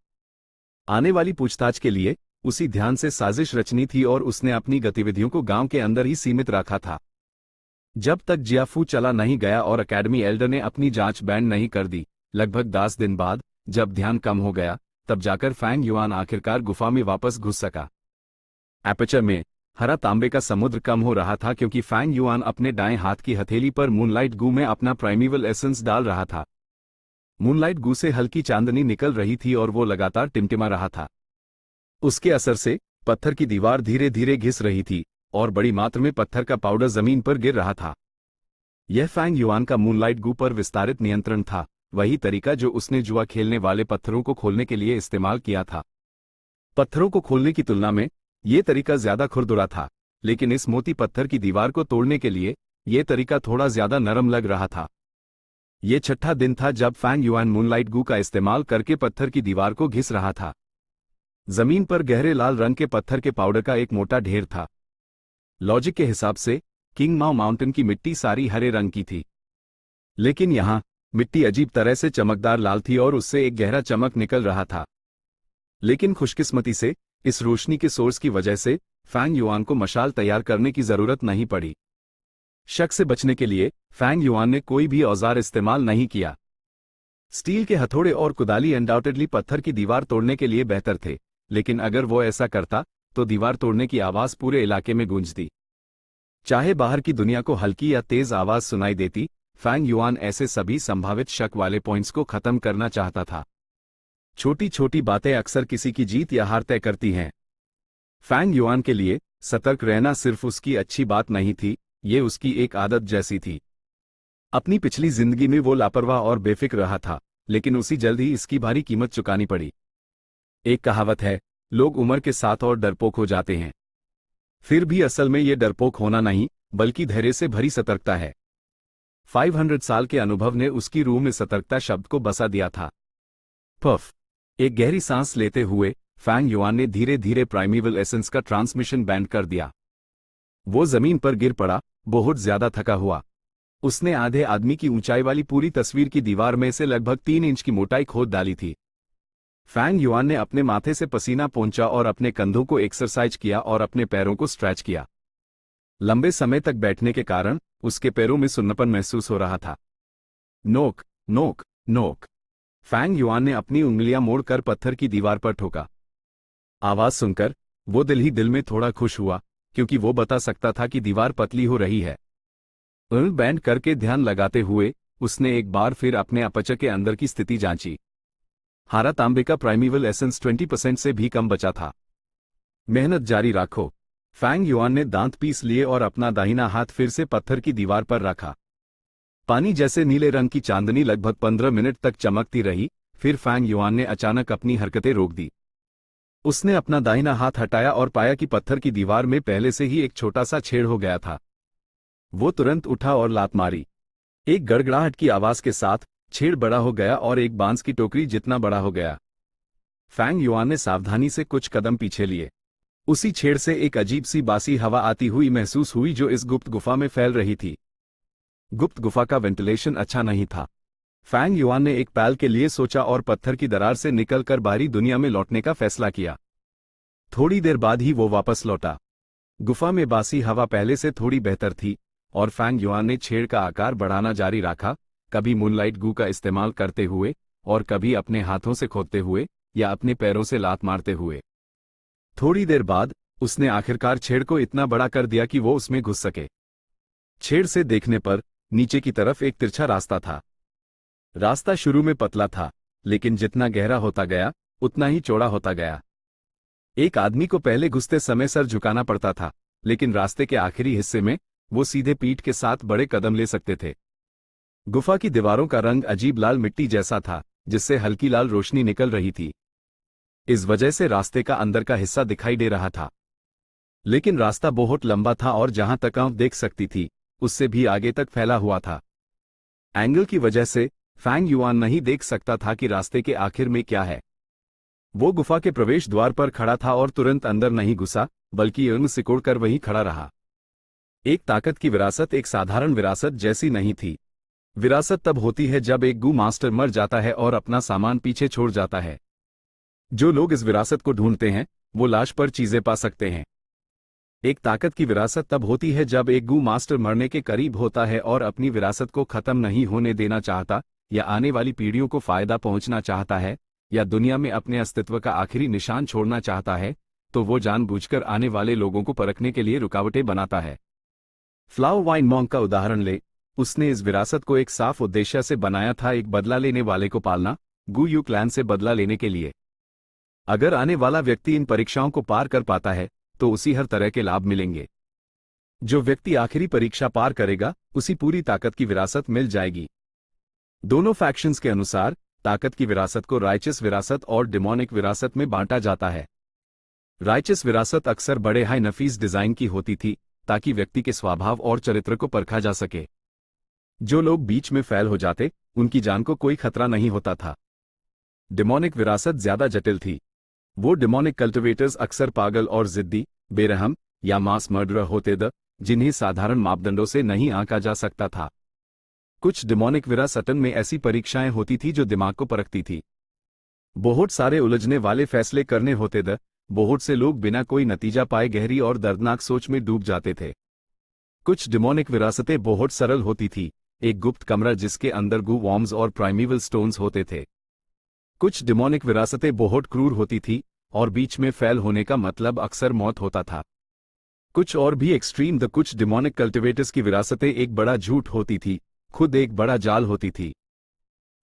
आने वाली पूछताछ के लिए उसी ध्यान से साजिश रचनी थी और उसने अपनी गतिविधियों को गांव के अंदर ही सीमित रखा था। जब तक जियाफू चला नहीं गया और अकेडमी एल्डर ने अपनी जांच बैंड नहीं कर दी, लगभग 10 दिन बाद, जब ध्यान कम हो गया, तब जाकर फैंग युआन आखिरकार गुफा में वापस घुस सका। एपर्चर में हरा तांबे का समुद्र कम हो रहा था क्योंकि फैंग युआन अपने दाएं हाथ की हथेली पर मूनलाइट गू में अपना प्राइमेवल एसेंस डाल रहा था। मूनलाइट गू से हल्की चांदनी निकल रही थी और वो लगातार टिमटिमा रहा था। उसके असर से पत्थर की दीवार धीरे धीरे घिस रही थी और बड़ी मात्रा में पत्थर का पाउडर जमीन पर गिर रहा था। यह फैंग युआन का मूनलाइट गू पर विस्तारित नियंत्रण था, वही तरीका जो उसने जुआ खेलने वाले पत्थरों को खोलने के लिए इस्तेमाल किया था। पत्थरों को खोलने की तुलना में यह तरीका ज्यादा खुरदुरा था, लेकिन इस मोती पत्थर की दीवार को तोड़ने के लिए यह तरीका थोड़ा ज्यादा नरम लग रहा था। यह छठा दिन था जब फैंग युआन मूनलाइट गू का इस्तेमाल करके पत्थर की दीवार को घिस रहा था। जमीन पर गहरे लाल रंग के पत्थर के पाउडर का एक मोटा ढेर था। लॉजिक के हिसाब से किंग माओ माउंटेन की मिट्टी सारी हरे रंग की थी, लेकिन यहां मिट्टी अजीब तरह से चमकदार लाल थी और उससे एक गहरा चमक निकल रहा था। लेकिन खुशकिस्मती से इस रोशनी के सोर्स की वजह से फैंग युआन को मशाल तैयार करने की जरूरत नहीं पड़ी। शक से बचने के लिए फैंग युआन ने कोई भी औजार इस्तेमाल नहीं किया। स्टील के हथौड़े और कुदाली अनडाउटेडली पत्थर की दीवार तोड़ने के लिए बेहतर थे, लेकिन अगर वो ऐसा करता तो दीवार तोड़ने की आवाज पूरे इलाके में गूंजती। चाहे बाहर की दुनिया को हल्की या तेज आवाज सुनाई देती, फैंग युआन ऐसे सभी संभावित शक वाले पॉइंट्स को खत्म करना चाहता था। छोटी छोटी बातें अक्सर किसी की जीत या हार तय करती हैं। फैंग युआन के लिए सतर्क रहना सिर्फ उसकी अच्छी बात नहीं थी, ये उसकी एक आदत जैसी थी। अपनी पिछली जिंदगी में वो लापरवाह और बेफिक्र रहा था, लेकिन उसी जल्द ही इसकी भारी कीमत चुकानी पड़ी। एक कहावत है, लोग उम्र के साथ और डरपोक हो जाते हैं। फिर भी असल में ये डरपोक होना नहीं, बल्कि धैर्य से भरी सतर्कता है। 500 साल के अनुभव ने उसकी रूह में सतर्कता शब्द को बसा दिया था। पफ। एक गहरी सांस लेते हुए फैंग युआन ने धीरे धीरे प्राइमेवल एसेंस का ट्रांसमिशन बैंड कर दिया। वो जमीन पर गिर पड़ा, बहुत ज्यादा थका हुआ। उसने आधे आदमी की ऊंचाई वाली पूरी तस्वीर की दीवार में से लगभग 3 इंच की मोटाई खोद डाली थी। फैंग युआन ने अपने माथे से पसीना पोंछा और अपने कंधों को एक्सरसाइज किया और अपने पैरों को स्ट्रेच किया। लंबे समय तक बैठने के कारण उसके पैरों में सुन्नपन महसूस हो रहा था। नोक नोक नोक। फैंग युआन ने अपनी उंगलियां मोड़कर पत्थर की दीवार पर ठोका। आवाज सुनकर वो दिल ही दिल में थोड़ा खुश हुआ, क्योंकि वो बता सकता था कि दीवार पतली हो रही है। बैंड करके ध्यान लगाते हुए उसने एक बार फिर अपने अपचर के अंदर की स्थिति जांची। हारा तांबे का प्राइमेवल एसेंस 20% से भी कम बचा था। मेहनत जारी रखो। फैंग युआन ने दांत पीस लिए और अपना दाहिना हाथ फिर से पत्थर की दीवार पर रखा। पानी जैसे नीले रंग की चांदनी लगभग 15 मिनट तक चमकती रही, फिर फैंग युआन ने अचानक अपनी हरकतें रोक दी। उसने अपना दाहिना हाथ हटाया और पाया कि पत्थर की दीवार में पहले से ही एक छोटा सा छेद हो गया था। वो तुरंत उठा और लात मारी। एक गड़गड़ाहट की आवाज के साथ छेद बड़ा हो गया और एक बांस की टोकरी जितना बड़ा हो गया। फैंग युआन ने सावधानी से कुछ कदम पीछे लिए। उसी छेद से एक अजीब सी बासी हवा आती हुई महसूस हुई जो इस गुप्त गुफा में फैल रही थी। गुप्त गुफा का वेंटिलेशन अच्छा नहीं था। फैंग युआन ने एक पल के लिए सोचा और पत्थर की दरार से निकलकर बाहरी दुनिया में लौटने का फैसला किया। थोड़ी देर बाद ही वो वापस लौटा। गुफा में बासी हवा पहले से थोड़ी बेहतर थी और फैंग युआन ने छेद का आकार बढ़ाना जारी रखा, कभी मूनलाइट गू का इस्तेमाल करते हुए और कभी अपने हाथों से खोदते हुए या अपने पैरों से लात मारते हुए। थोड़ी देर बाद उसने आखिरकार छेद को इतना बड़ा कर दिया कि वो उसमें घुस सके। छेद से देखने पर नीचे की तरफ एक तिरछा रास्ता था। रास्ता शुरू में पतला था, लेकिन जितना गहरा होता गया उतना ही चौड़ा होता गया। एक आदमी को पहले घुसते समय सर झुकाना पड़ता था, लेकिन रास्ते के आखिरी हिस्से में वो सीधे पीठ के साथ बड़े कदम ले सकते थे। गुफा की दीवारों का रंग अजीब लाल मिट्टी जैसा था, जिससे हल्की लाल रोशनी निकल रही थी। इस वजह से रास्ते का अंदर का हिस्सा दिखाई दे रहा था, लेकिन रास्ता बहुत लंबा था और जहां तक आंख देख सकती थी उससे भी आगे तक फैला हुआ था। एंगल की वजह से फैंग युआन नहीं देख सकता था कि रास्ते के आखिर में क्या है। वो गुफा के प्रवेश द्वार पर खड़ा था और तुरंत अंदर नहीं घुसा, बल्कि ऊन सिकोड़कर वहीं खड़ा रहा। एक ताकत की विरासत एक साधारण विरासत जैसी नहीं थी। विरासत तब होती है जब एक गू मास्टर मर जाता है और अपना सामान पीछे छोड़ जाता है। जो लोग इस विरासत को ढूंढते हैं वो लाश पर चीजें पा सकते हैं। एक ताकत की विरासत तब होती है जब एक गू मास्टर मरने के करीब होता है और अपनी विरासत को खत्म नहीं होने देना चाहता, या आने वाली पीढ़ियों को फायदा पहुंचना चाहता है, या दुनिया में अपने अस्तित्व का आखिरी निशान छोड़ना चाहता है, तो वो जानबूझकर आने वाले लोगों को परखने के लिए रुकावटें बनाता है। फ्लाओ वाइन मॉन्क का उदाहरण ले। उसने इस विरासत को एक साफ उद्देश्य से बनाया था, एक बदला लेने वाले को पालना, गू यू क्लैन से बदला लेने के लिए। अगर आने वाला व्यक्ति इन परीक्षाओं को पार कर पाता है तो उसी हर तरह के लाभ मिलेंगे। जो व्यक्ति आखिरी परीक्षा पार करेगा उसी पूरी ताकत की विरासत मिल जाएगी। दोनों फैक्शंस के अनुसार ताकत की विरासत को राइचस विरासत और डिमोनिक विरासत में बांटा जाता है। राइचस विरासत अक्सर बड़े हाई नफीस डिजाइन की होती थी ताकि व्यक्ति के स्वभाव और चरित्र को परखा जा सके। जो लोग बीच में फेल हो जाते उनकी जान को कोई खतरा नहीं होता था। डिमोनिक विरासत ज्यादा जटिल थी। वो डिमोनिक कल्टिवेटर्स अक्सर पागल और जिद्दी, बेरहम या मास मर्डरर होते थे, जिन्हें साधारण मापदंडों से नहीं आंका जा सकता था। कुछ डिमोनिक विरासतन में ऐसी परीक्षाएं होती थी जो दिमाग को परखती थी। बहुत सारे उलझने वाले फैसले करने होते थे। बहुत से लोग बिना कोई नतीजा पाए गहरी और दर्दनाक सोच में डूब जाते थे। कुछ डिमोनिक विरासतें बहुत सरल होती थी, एक गुप्त कमरा जिसके अंदर गू वॉर्म्स और प्राइमेवल स्टोन्स होते थे। कुछ डिमोनिक विरासतें बहुत क्रूर होती थी और बीच में फेल होने का मतलब अक्सर मौत होता था। कुछ और भी एक्सट्रीम द कुछ डिमोनिक कल्टिवेटर्स की विरासतें एक बड़ा झूठ होती थी, खुद एक बड़ा जाल होती थी।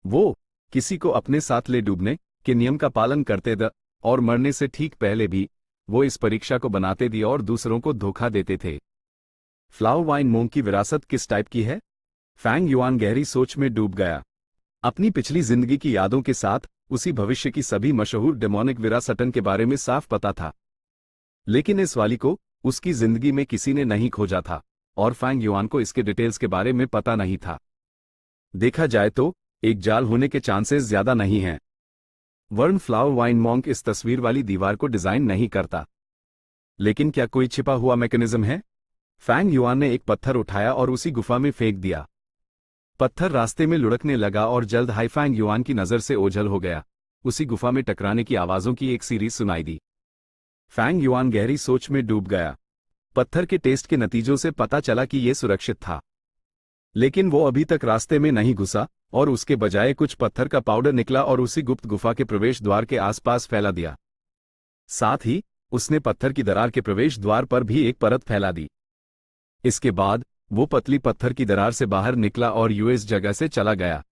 वो किसी को अपने साथ ले डूबने के नियम का पालन करते थे और मरने से ठीक पहले भी वो इस परीक्षा को बनाते थे और दूसरों को धोखा देते थे। फ्लाओ वाइन मोंग की विरासत किस टाइप की है? फैंग युआन गहरी सोच में डूब गया। अपनी पिछली जिंदगी की यादों के साथ उसी भविष्य की सभी मशहूर डेमोनिक विरासतन के बारे में साफ पता था, लेकिन इस वाली को उसकी जिंदगी में किसी ने नहीं खोजा था और फैंग युआन को इसके डिटेल्स के बारे में पता नहीं था। देखा जाए तो एक जाल होने के चांसेस ज्यादा नहीं हैं। वर्न फ्लावर वाइन मॉन्क इस तस्वीर वाली दीवार को डिजाइन नहीं करता, लेकिन क्या कोई छिपा हुआ मैकेनिज्म है? फैंग युआन ने एक पत्थर उठाया और उसी गुफा में फेंक दिया। पत्थर रास्ते में लुढ़कने लगा और जल्द हाई फैंग युआन की नजर से ओझल हो गया। उसी गुफा में टकराने की आवाजों की एक सीरीज सुनाई दी। फैंग युआन गहरी सोच में डूब गया। पत्थर के टेस्ट के नतीजों से पता चला कि यह सुरक्षित था, लेकिन वो अभी तक रास्ते में नहीं घुसा और उसके बजाय कुछ पत्थर का पाउडर निकला और उसी गुप्त गुफा के प्रवेश द्वार के आसपास फैला दिया। साथ ही उसने पत्थर की दरार के प्रवेश द्वार पर भी एक परत फैला दी। इसके बाद वो पतली पत्थर की दरार से बाहर निकला और यूएस जगह से चला गया।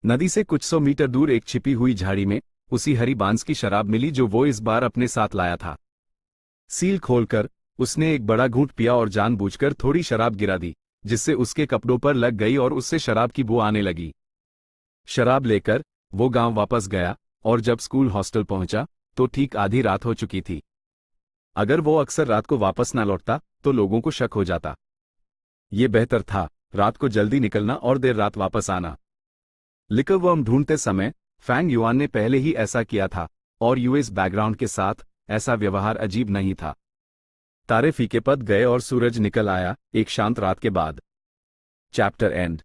नदी से कुछ 100 मीटर दूर एक छिपी हुई झाड़ी में उसी हरी बांस की शराब मिली जो वो इस बार अपने साथ लाया था। सील खोलकर उसने एक बड़ा घूंट पिया और जानबूझकर थोड़ी शराब गिरा दी, जिससे उसके कपड़ों पर लग गई और उससे शराब की बू आने लगी। शराब लेकर वो गांव वापस गया और जब स्कूल हॉस्टल पहुंचा तो ठीक आधी रात हो चुकी थी। अगर वो अक्सर रात को वापस ना लौटता तो लोगों को शक हो जाता। ये बेहतर था रात को जल्दी निकलना और देर रात वापस आना। लिकर वर्म ढूंढते समय फैंग युआन ने पहले ही ऐसा किया था और यूएस बैकग्राउंड के साथ ऐसा व्यवहार अजीब नहीं था। तारे फीके पड़ गए और सूरज निकल आया एक शांत रात के बाद। Chapter and.